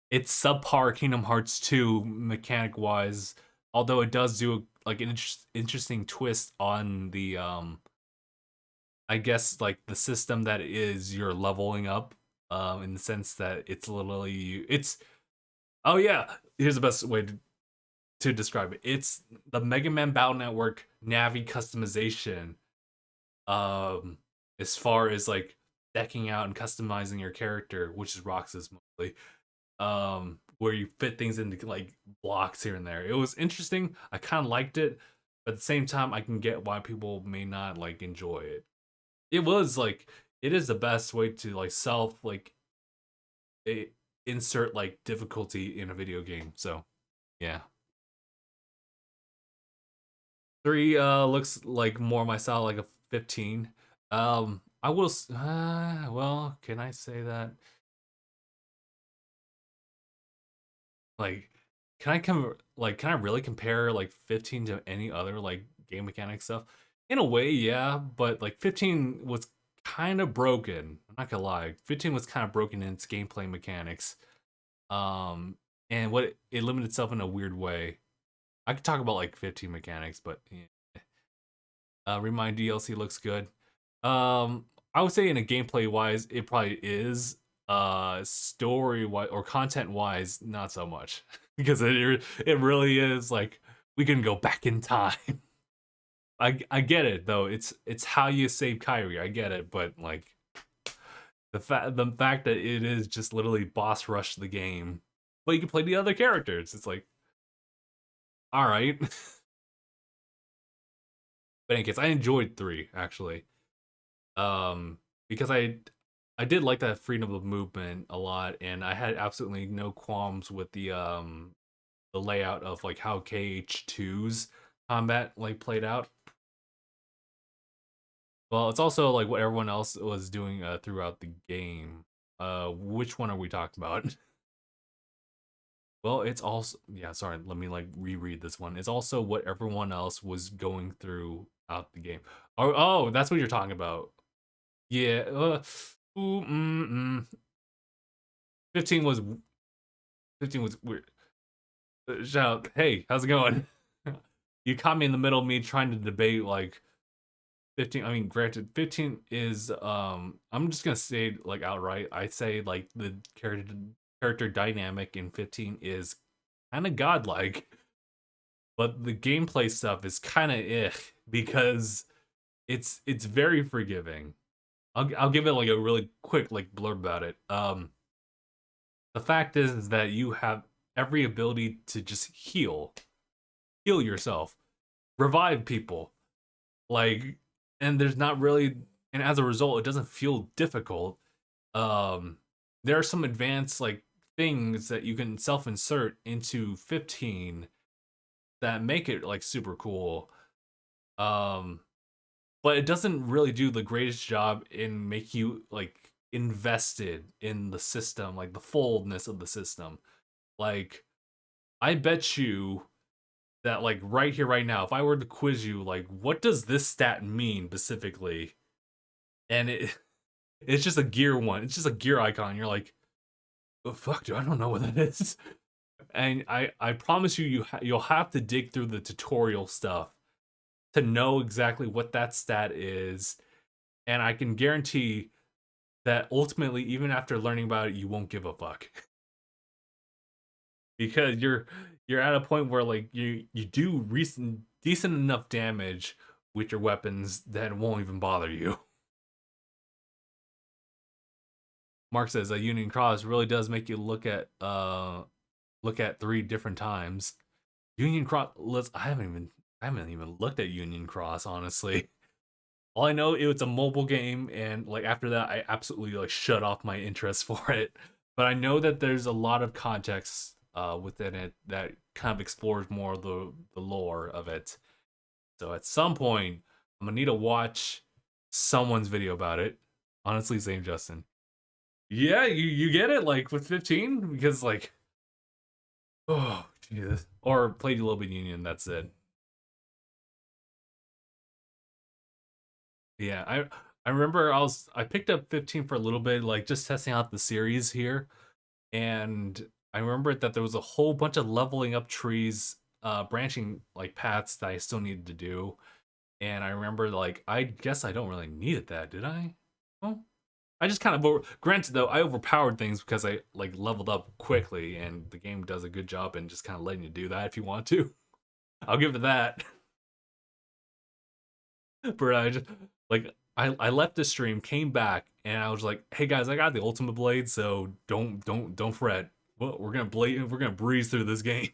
it's subpar Kingdom Hearts 2 mechanic wise, although it does do like an interesting twist on the I guess like the system that is you're leveling up, in the sense that it's literally it's oh yeah, here's the best way to describe it. It's the Mega Man Battle Network Navi customization, um as far as like decking out and customizing your character, which is Roxas mostly, where you fit things into like blocks here and there. It was interesting. I kind of liked it, but at the same time I can get why people may not like enjoy it. It was like it is the best way to like self like insert like difficulty in a video game. So yeah, 3 looks like more my style, like a 15. I will well, can I say that? Like, can I really compare like 15 to any other like game mechanic stuff? In a way, yeah, but like 15 was kind of broken. I'm not gonna lie. 15 was kind of broken in its gameplay mechanics. Um, and it limited itself in a weird way. I could talk about like 15 mechanics, but yeah. Remind DLC looks good. I would say in a gameplay wise, it probably is. Story wise or content wise, not so much because it really is like we can go back in time. I get it though. It's how you save Kyrie. I get it, but like the fact that it is just literally boss rush the game, but you can play the other characters. It's like, all right. But in case, I enjoyed 3 actually. Because I did like that freedom of movement a lot, and I had absolutely no qualms with the layout of like how KH2's combat like played out. Well, it's also like what everyone else was doing throughout the game. Which one are we talking about? Well, it's also yeah. Sorry, let me like reread this one. It's also what everyone else was going through out the game. Oh, that's what you're talking about. Yeah. Ooh, 15 was 15 was weird. Shout out, hey, how's it going? You caught me in the middle of me trying to debate like 15. I mean, granted, 15 is I'm just gonna say like outright. I say like the character dynamic in 15 is kind of godlike, but the gameplay stuff is kind of because it's very forgiving. I'll give it like a really quick like blurb about it. The fact is that you have every ability to just heal yourself, revive people, like, and there's not really, and as a result, it doesn't feel difficult. Um, there are some advanced like things that you can self-insert into 15 that make it like super cool. Um, but it doesn't really do the greatest job in make you like invested in the system, like the fullness of the system. Like, I bet you that like right here, right now, if I were to quiz you, like, what does this stat mean specifically? And it's just a gear one. It's just a gear icon. You're like, oh, fuck, dude, I don't know what that is. And I promise you, you'll have to dig through the tutorial stuff to know exactly what that stat is. And I can guarantee that ultimately, even after learning about it, you won't give a fuck. Because you're at a point where like you do recent decent enough damage with your weapons that it won't even bother you. Mark says a Union Cross really does make you look at look at 3 different times. Union Cross. I haven't even looked at Union Cross, honestly. All I know, it was a mobile game, and like after that, I absolutely like shut off my interest for it. But I know that there's a lot of context within it that kind of explores more of the lore of it. So at some point, I'm gonna need to watch someone's video about it. Honestly, same Justin. Yeah, you get it like with 15 because like oh Jesus, or played a little bit Union. That's it. Yeah, I remember I picked up 15 for a little bit, like just testing out the series here, and I remember that there was a whole bunch of leveling up trees, branching like paths that I still needed to do, and I remember like I guess I don't really needed that, did I? Well, I just kind of granted though I overpowered things because I like leveled up quickly, and the game does a good job in just kind of letting you do that if you want to. I'll give it that. But I just like I left the stream, came back, and I was like, "Hey guys, I got the ultimate blade, so don't fret. Well, we're gonna breeze through this game."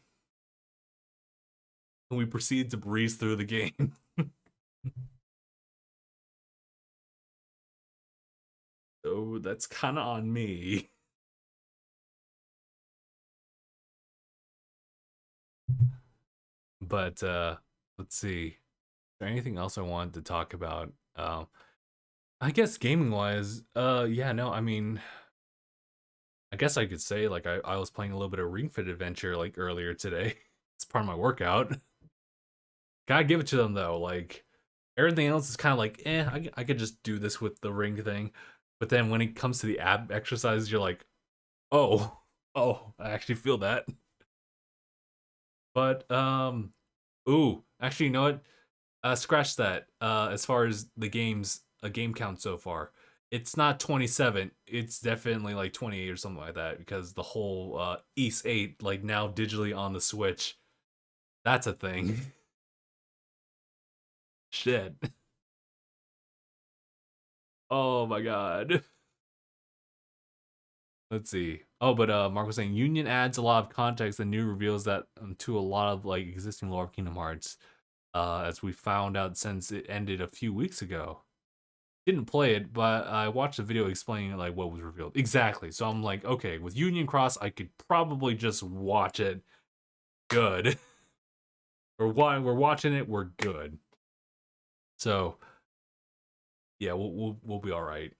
And we proceed to breeze through the game. So that's kind of on me. But let's see. Is there anything else I wanted to talk about? I guess gaming wise, yeah, no, I mean, I guess I could say like I was playing a little bit of Ring Fit Adventure like earlier today. It's part of my workout. Gotta give it to them though. Like everything else is kind of like, I could just do this with the ring thing. But then when it comes to the ab exercise, you're like, oh, oh, I actually feel that. But ooh, actually, you know what? Scratch that. As far as the games, a game count so far, it's not 27. It's definitely like 28 or something like that because the whole East 8 like now digitally on the Switch. That's a thing. Shit. Oh my god. Let's see. Oh, but Mark was saying Union adds a lot of context and new reveals that to a lot of like existing lore of Kingdom Hearts. As we found out since it ended a few weeks ago. Didn't play it, but I watched a video explaining like what was revealed exactly. So I'm like, okay, with Union Cross, I could probably just watch it. Good. We're watching it. We're good. So yeah, we'll be all right.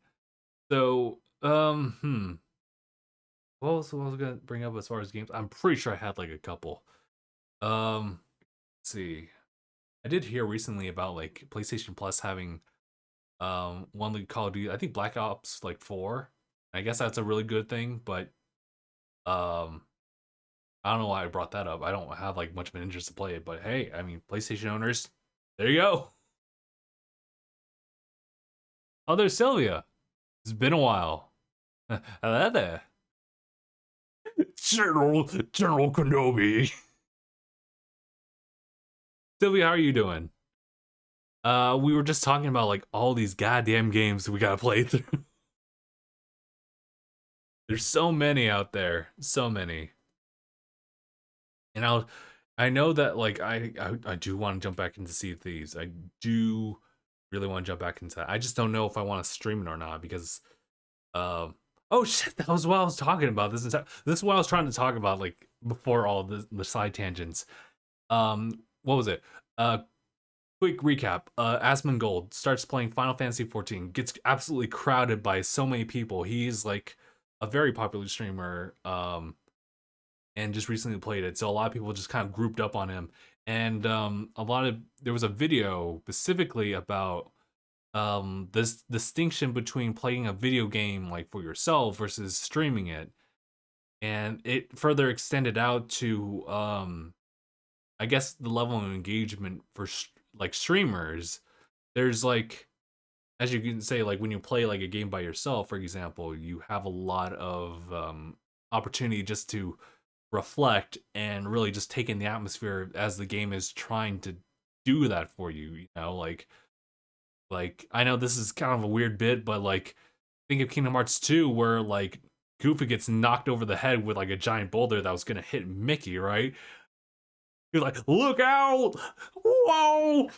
So what was I gonna bring up as far as games? I'm pretty sure I had like a couple. Let's see. I did hear recently about like PlayStation Plus having one like Call of Duty, I think Black Ops like 4. I guess that's a really good thing, but um I don't know why I brought that up. I don't have like much of an interest to play it, but hey, I mean PlayStation owners, there you go. Oh, there's Sylvia. It's been a while. Hello there. General Kenobi. Sylvia, how are you doing? We were just talking about like all these goddamn games we gotta play through. There's so many out there, so many. And I know that like I do want to jump back into Sea of Thieves. I do really want to jump back into that. I just don't know if I want to stream it or not because oh shit, that was what I was talking about. This is what I was trying to talk about like before all the side tangents. What was it? Quick recap. Asmongold starts playing Final Fantasy 14, gets absolutely crowded by so many people. He's like a very popular streamer. And just recently played it. So a lot of people just kind of grouped up on him. And there was a video specifically about this distinction between playing a video game like for yourself versus streaming it. And it further extended out to I guess the level of engagement for like streamers. There's like, as you can say, like when you play like a game by yourself, for example, you have a lot of opportunity just to reflect and really just take in the atmosphere as the game is trying to do that for you, you know, like I know this is kind of a weird bit, but like think of Kingdom Hearts 2 where like Goofy gets knocked over the head with like a giant boulder that was gonna hit Mickey, right? He's like, look out! Whoa!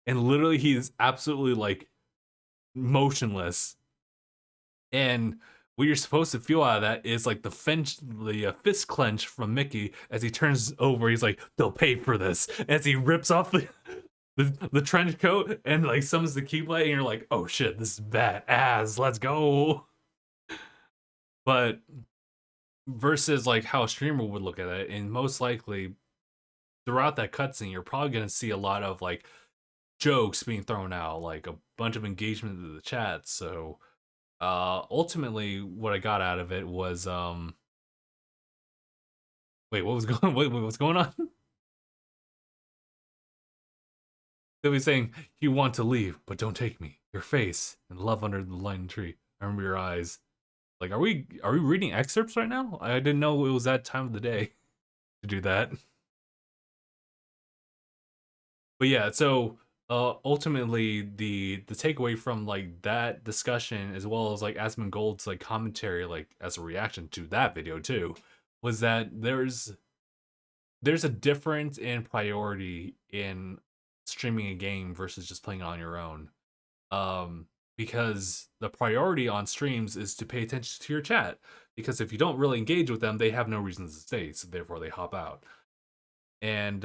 And literally he's absolutely like motionless. And what you're supposed to feel out of that is like the fist clench from Mickey as he turns over. He's like, "They'll pay for this." As he rips off the trench coat and like summons the Keyblade, and you're like, "Oh shit, this is bad ass. Let's go." But versus like how a streamer would look at it, and most likely throughout that cutscene, you're probably gonna see a lot of like jokes being thrown out, like a bunch of engagement in the chat. So ultimately what I got out of it was wait, what was going wait, what's going on? They were saying, "You want to leave, but don't take me. Your face and love under the lime tree. I remember your eyes." Like, are we reading excerpts right now? I didn't know it was that time of the day to do that. But yeah, so ultimately the takeaway from like that discussion, as well as like Asmongold's like commentary, like as a reaction to that video too, was that there's a difference in priority in streaming a game versus just playing it on your own. Because the priority on streams is to pay attention to your chat. Because if you don't really engage with them, they have no reason to stay, so therefore they hop out. And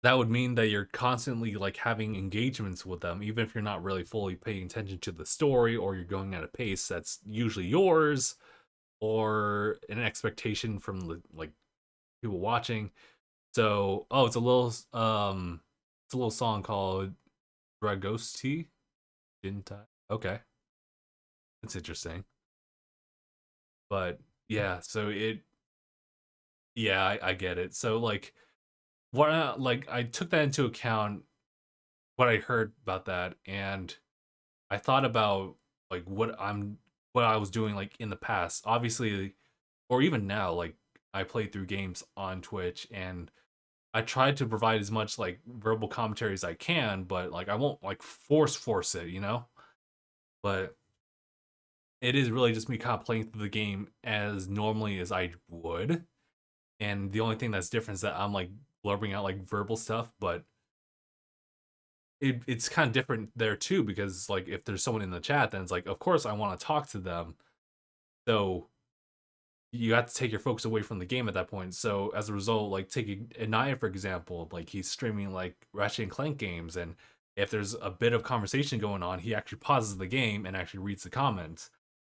that would mean that you're constantly like having engagements with them, even if you're not really fully paying attention to the story, or you're going at a pace that's usually yours, or an expectation from the like people watching. So, oh, it's a little song called Dragosti. Didn't I? Okay, that's interesting. But yeah, so yeah, I get it. So like, like I took that into account, what I heard about that, and I thought about like what I was doing like in the past, obviously, or even now. Like I play through games on Twitch, and I tried to provide as much like verbal commentary as I can, but like I won't like force it, you know. But it is really just me kind of playing through the game as normally as I would, and the only thing that's different is that I'm like blurbing out like verbal stuff, but it's kind of different there too, because like if there's someone in the chat, then it's like of course I want to talk to them, so you have to take your focus away from the game at that point. So as a result, like taking Anaya for example, like he's streaming like Ratchet and Clank games, and if there's a bit of conversation going on, he actually pauses the game and actually reads the comments.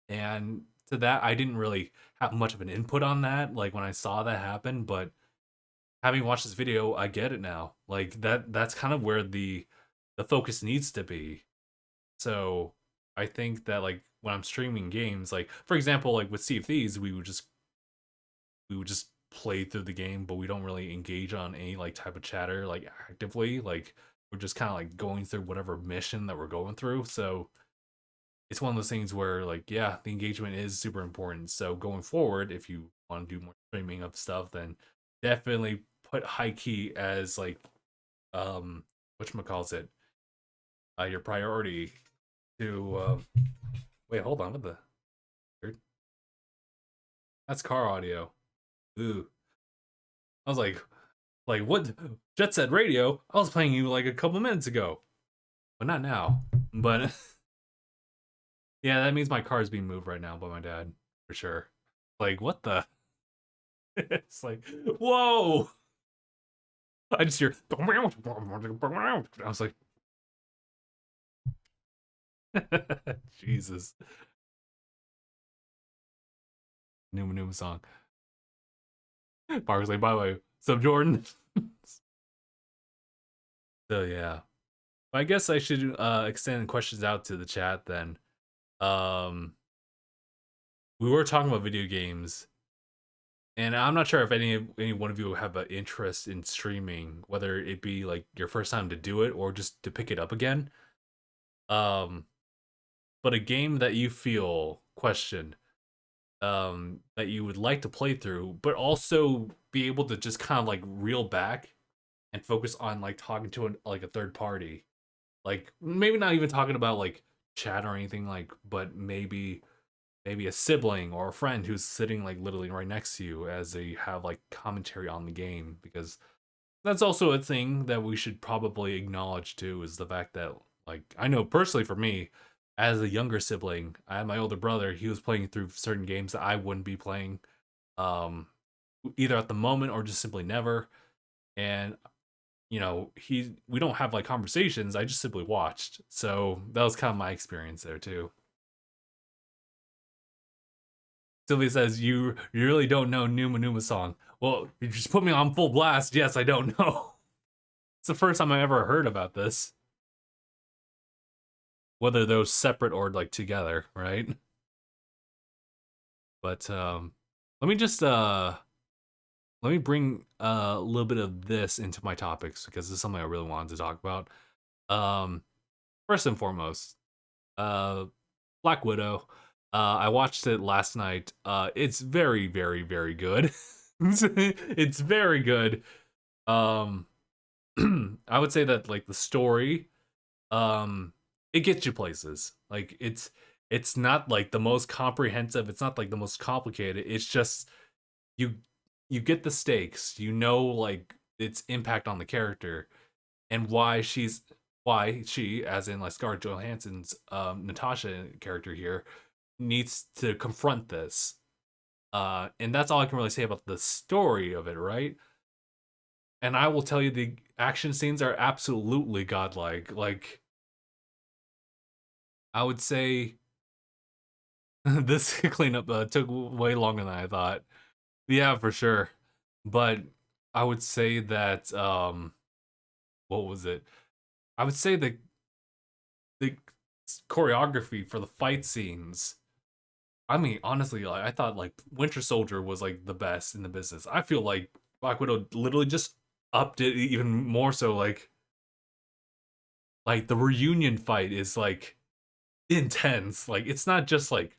And to that, I didn't really have much of an input on that, like when I saw that happen, but having watched this video, I get it now. Like that's kind of where the focus needs to be. So I think that like when I'm streaming games, like for example, like with Sea of Thieves, we would just play through the game, but we don't really engage on any like type of chatter like actively. Like we're just kind of like going through whatever mission that we're going through. So it's one of those things where like yeah, the engagement is super important. So going forward, if you want to do more streaming of stuff, then definitely put high key as like whatchamacalls it, your priority to wait, hold on, what the weird? That's car audio. Ooh. I was like what, Jet Set Radio? I was playing you like a couple minutes ago. But not now. But yeah, that means my car is being moved right now by my dad, for sure. Like, what the? It's like, whoa! I just hear. I was like, Jesus. Numa Numa song. Parker's like, by the way, sub Jordan. So yeah. I guess I should extend questions out to the chat then. Um, we were talking about video games, and I'm not sure if any one of you have an interest in streaming, whether it be like your first time to do it or just to pick it up again. Um, but a game that you feel that you would like to play through, but also be able to just kind of like reel back and focus on like talking to like a third party. Like maybe not even talking about like chat or anything like, but maybe a sibling or a friend who's sitting like literally right next to you as they have like commentary on the game, because that's also a thing that we should probably acknowledge too, is the fact that like I know personally for me as a younger sibling, I had my older brother, he was playing through certain games that I wouldn't be playing um either at the moment or just simply never. And we don't have like conversations, I just simply watched. So that was kind of my experience there too. Sylvia says, you really don't know Numa Numa song. Well, you just put me on full blast. Yes, I don't know. It's the first time I ever heard about this. Whether those separate or like together, right? But let me just let me bring a little bit of this into my topics, because this is something I really wanted to talk about. Um First and foremost, uh Black Widow. I watched it last night. It's very, very, very good. It's very good. Um, I would say that like the story, it gets you places. Like it's not like the most comprehensive. It's not like the most complicated. It's just you you get the stakes. You know like its impact on the character and why she, as in like Scarlett Johansson's Natasha character here, needs to confront this. And that's all I can really say about the story of it, right? And I will tell you, the action scenes are absolutely godlike. Like, I would say this cleanup took way longer than I thought. Yeah, for sure. But I would say that, what was it? I would say the choreography for the fight scenes, I mean, honestly, like, I thought like Winter Soldier was like the best in the business. I feel like Black Widow literally just upped it even more so. Like the reunion fight is like intense. Like it's not just like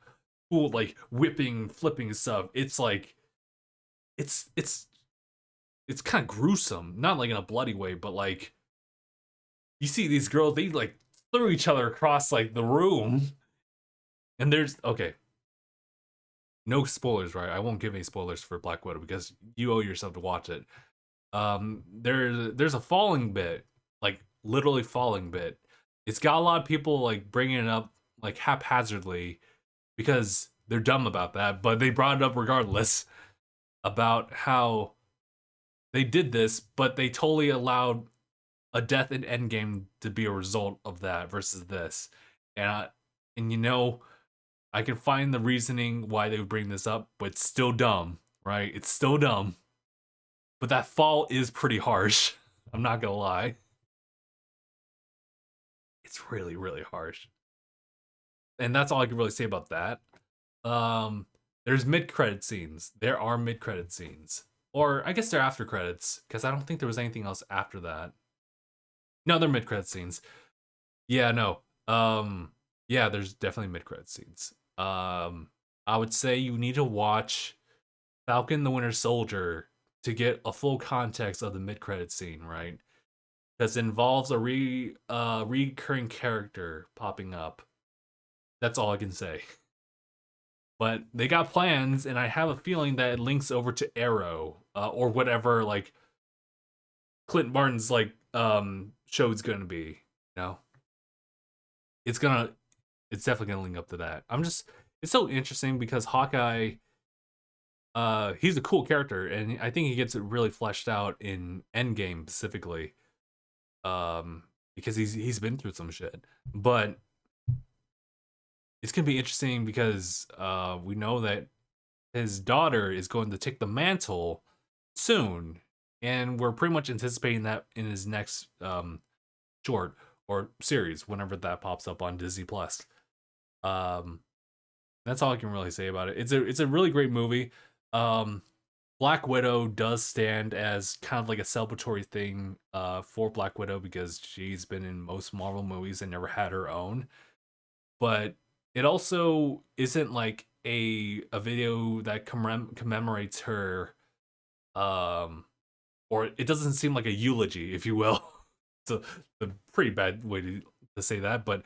cool, like whipping, flipping stuff. It's like it's it's it's kind of gruesome, not like in a bloody way, but like you see these girls, they like threw each other across like the room. And there's okay, no spoilers, right? I won't give any spoilers for Black Widow because you owe yourself to watch it. There's a falling bit, like literally falling bit. It's got a lot of people like bringing it up like haphazardly because they're dumb about that, but they brought it up regardless about how they did this, but they totally allowed a death in Endgame to be a result of that versus this. And and I can find the reasoning why they would bring this up, but it's still dumb, right? It's still dumb. But that fall is pretty harsh. I'm not gonna lie. It's really, really harsh. And that's all I can really say about that. Um, there's mid-credit scenes. There are mid-credit scenes. Or I guess they're after credits, because I don't think there was anything else after that. No, they're mid-credit scenes. Yeah, no. Yeah, there's definitely mid-credit scenes. I would say you need to watch Falcon the Winter Soldier to get a full context of the mid-credit scene, right? Because it involves a recurring character popping up. That's all I can say. But they got plans, and I have a feeling that it links over to Arrow or whatever like Clint Barton's like show is gonna be. You know, it's gonna it's definitely gonna link up to that. It's so interesting because Hawkeye, he's a cool character, and I think he gets it really fleshed out in Endgame specifically, because he's been through some shit. But it's gonna be interesting because we know that his daughter is going to take the mantle soon, and we're pretty much anticipating that in his next short or series whenever that pops up on Disney Plus. Um, that's all I can really say about it. It's a really great movie. Um, Black Widow does stand as kind of like a celebratory thing for Black Widow because she's been in most Marvel movies and never had her own. But it also isn't like a video that commemorates her, um or it doesn't seem like a eulogy, if you will. It's a pretty bad way to to say that, but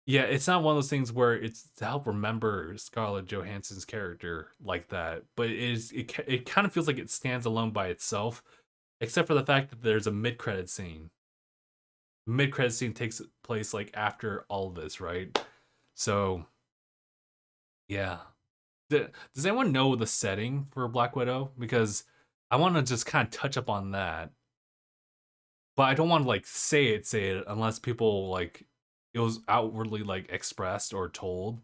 yeah, it's not one of those things where it's to help remember Scarlett Johansson's character like that, but it kind of feels like it stands alone by itself, except for the fact that there's a mid-credit scene. Mid-credit scene takes place like after all of this, right? So yeah. Does anyone know the setting for Black Widow? Because I want to just kind of touch up on that, but I don't want to like say it unless people like it was outwardly like expressed or told.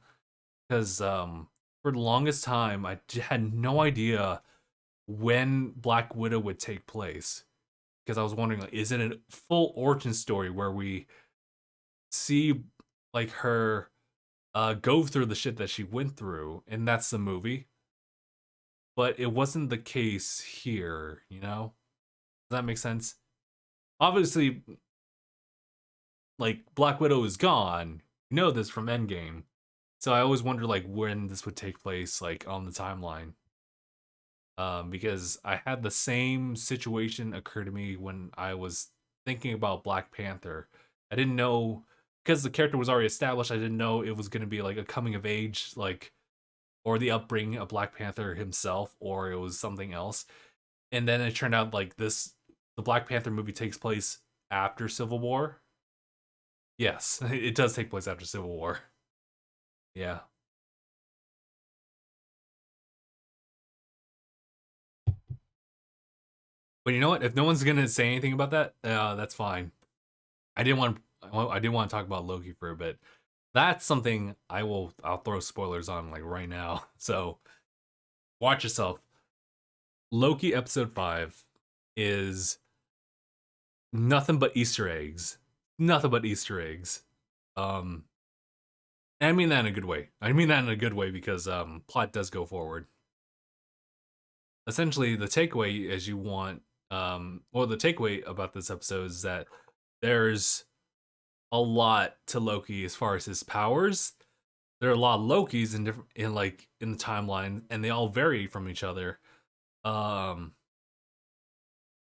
Because for the longest time had no idea when Black Widow would take place. Because I was wondering, like, is it a full origin story where we see like her go through the shit that she went through, and that's the movie? But it wasn't the case here, you know? Does that make sense? Obviously, like Black Widow is gone. You know this from Endgame. So I always wonder like when this would take place, like on the timeline. Because I had the same situation occur to me when I was thinking about Black Panther. I didn't know because the character was already established. I didn't know it was going to be like a coming of age, like or the upbringing of Black Panther himself, or it was something else. And then it turned out like the Black Panther movie takes place after Civil War. Yes, it does take place after Civil War. Yeah. But you know what? If no one's gonna say anything about that, that's fine. I didn't want I did want to talk about Loki for a bit. That's something I'll throw spoilers on like right now. So watch yourself. Loki episode 5 is nothing but Easter eggs. Nothing but Easter eggs. Um and I mean that in a good way. I mean that in a good way because plot does go forward. Essentially the takeaway is you want well the takeaway about this episode is that there's a lot to Loki as far as his powers. There are a lot of Lokis in different in like in the timeline, and they all vary from each other. Um,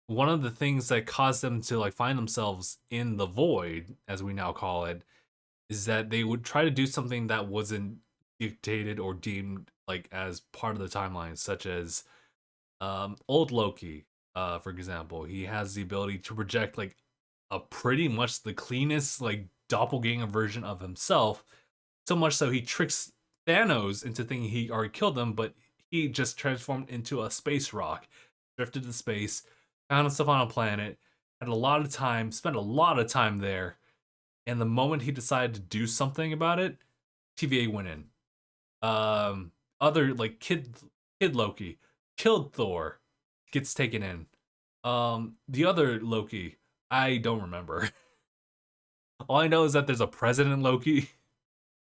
one of the things that caused them to like find themselves in the void, as we now call it, is that they would try to do something that wasn't dictated or deemed like as part of the timeline, such as old Loki, for example. He has the ability to project like a pretty much the cleanest like doppelganger version of himself. So much so he tricks Thanos into thinking he already killed them, but he just transformed into a space rock, drifted to space, found himself on a planet, had a lot of time, spent a lot of time there, and the moment he decided to do something about it, TVA went in. Other like kid Loki killed Thor, gets taken in. The other Loki, I don't remember. All I know is that there's a President Loki,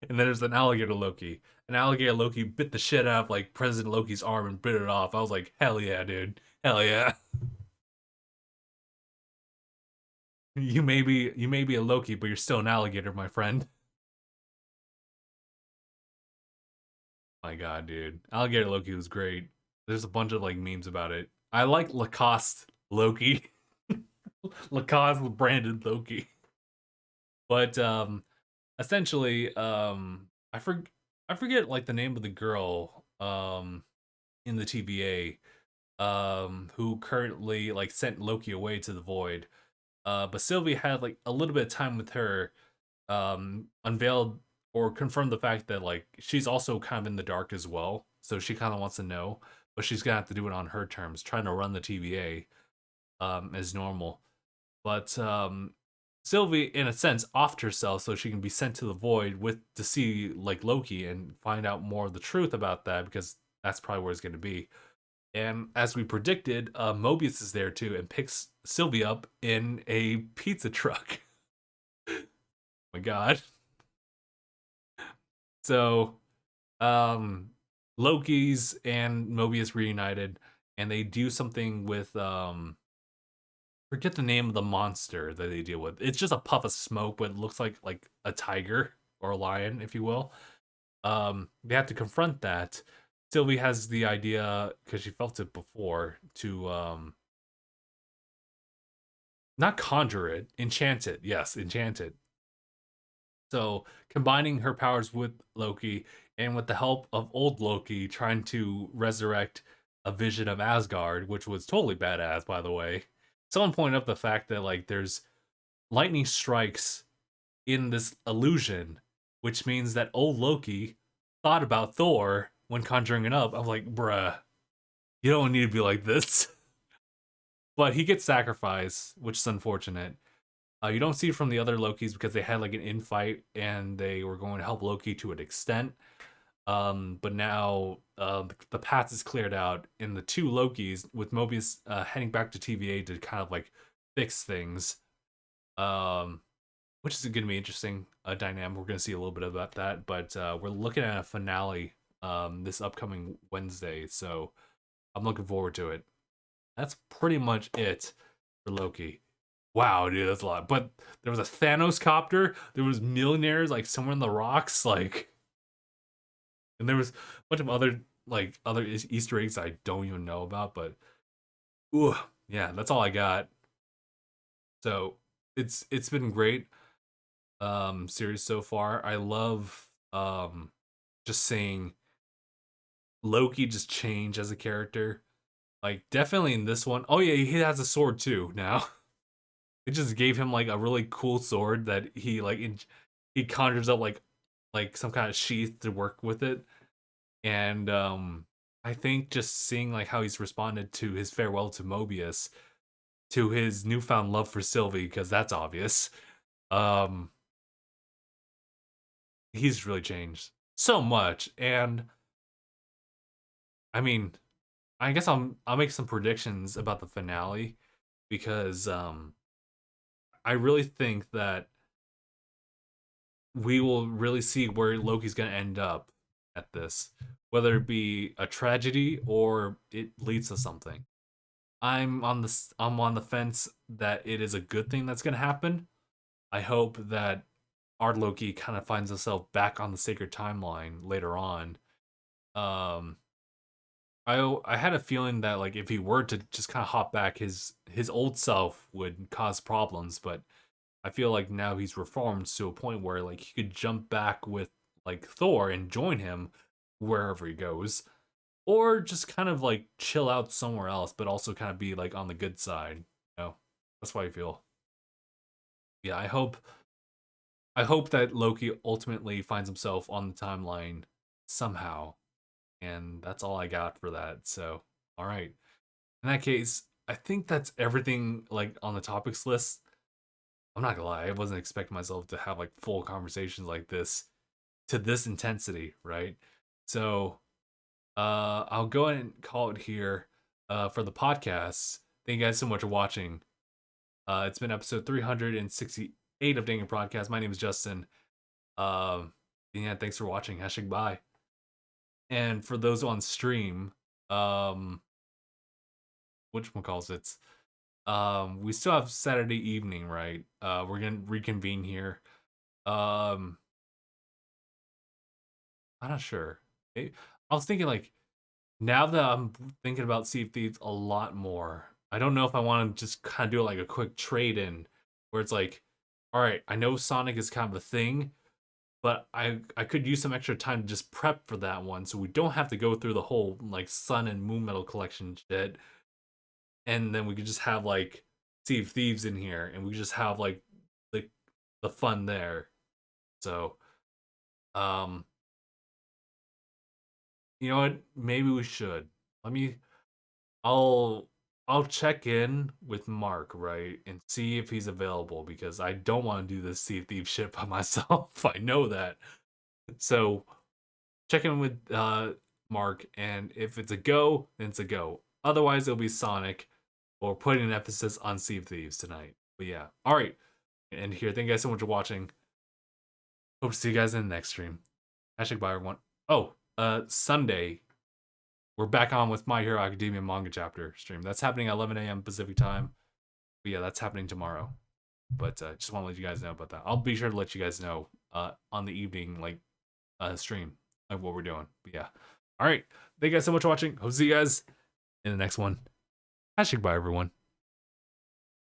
and then there's an Alligator Loki. An Alligator Loki bit the shit out of like President Loki's arm and bit it off. I was like, hell yeah, dude, hell yeah. You may be a Loki, but you're still an alligator, my friend. My God, dude, Alligator Loki was great. There's a bunch of like memes about it. I like Lacoste Loki, Lacoste branded Loki, but essentially I forget like the name of the girl in the TVA who currently like sent Loki away to the void. But Sylvie had like a little bit of time with her, unveiled or confirmed the fact that like she's also kind of in the dark as well. So she kind of wants to know, but she's gonna have to do it on her terms, trying to run the TVA as normal. But Sylvie, in a sense, offed herself so she can be sent to the void with to see like Loki and find out more of the truth about that because that's probably where it's going to be. And as we predicted, Mobius is there too and picks Sylvie up in a pizza truck. Oh my God. So, um, Loki's and Mobius reunited, and they do something with forget the name of the monster that they deal with. It's just a puff of smoke, but it looks like a tiger or a lion, if you will. They have to confront that. Sylvie has the idea because she felt it before to not conjure it, enchant it. Yes, enchant it. So combining her powers with Loki and with the help of old Loki trying to resurrect a vision of Asgard, which was totally badass, by the way. Someone pointed up the fact that like there's lightning strikes in this illusion, which means that old Loki thought about Thor when conjuring it up. I'm like, bruh, you don't need to be like this. But he gets sacrificed, which is unfortunate. You don't see it from the other Lokis because they had like an infight and they were going to help Loki to an extent. But now the path is cleared out in the two Lokis with Mobius heading back to TVA to kind of like fix things. Which is going to be interesting dynamic. We're going to see a little bit about that, but we're looking at a finale this upcoming Wednesday, so I'm looking forward to it. That's pretty much it for Loki. Wow, dude, that's a lot. But there was a Thanos copter. There was millionaires like somewhere in the rocks, like, and there was a bunch of other Easter eggs I don't even know about. But, ooh, yeah, that's all I got. So it's been great series so far. I love just seeing Loki just change as a character. Like definitely in this one. Oh yeah, he has a sword too now. It just gave him like a really cool sword that he like he conjures up like some kind of sheath to work with it. And I think just seeing like how he's responded to his farewell to Mobius, to his newfound love for Sylvie, because that's obvious. Um he's really changed so much. And I mean, I guess I'll make some predictions about the finale because I really think that we will really see where Loki's going to end up at this, whether it be a tragedy or it leads to something. I'm on the fence that it is a good thing that's going to happen. I hope that our Loki kind of finds himself back on the sacred timeline later on. Um, I had a feeling that like if he were to just kind of hop back, his old self would cause problems, but I feel like now he's reformed to a point where like he could jump back with like Thor and join him wherever he goes, or just kind of like chill out somewhere else, but also kind of be like on the good side. You know, that's why I feel. Yeah, I hope that Loki ultimately finds himself on the timeline somehow, and that's all I got for that. So, all right. In that case, I think that's everything like on the topics list. I'm not gonna lie, I wasn't expecting myself to have like full conversations like this to this intensity, right? So I'll go ahead and call it here for the podcast. Thank you guys so much for watching. It's been episode 368 of DangIT Prodcast. My name is Justin. Yeah, thanks for watching. Hashtag bye. And for those on stream, whatchamacalls it's we still have Saturday evening, right? We're gonna reconvene here. I'm not sure. I was thinking like now that I'm thinking about Sea of Thieves a lot more, I don't know if I want to just kind of do like a quick trade in where it's like, all right, I know Sonic is kind of a thing, but I could use some extra time to just prep for that one, so we don't have to go through the whole like Sun and Moon Metal collection shit, and then we could just have like Sea of Thieves in here, and we just have like the fun there. So, um, you know what? Maybe we should. Let me. I'll I'll check in with Mark, right, and see if he's available because I don't want to do this Sea of Thieves shit by myself. I know that. So check in with Mark, and if it's a go, then it's a go. Otherwise, it'll be Sonic or putting an emphasis on Sea of Thieves tonight. But yeah, all right. And here, thank you guys so much for watching. Hope to see you guys in the next stream. Hashtag bye, everyone. Oh, Sunday, we're back on with My Hero Academia manga chapter stream. That's happening at 11 a.m. Pacific time. But yeah, that's happening tomorrow. But just want to let you guys know about that. I'll be sure to let you guys know on the evening, like, stream of what we're doing. But yeah. All right. Thank you guys so much for watching. Hope to see you guys in the next one. Hashtag bye, everyone.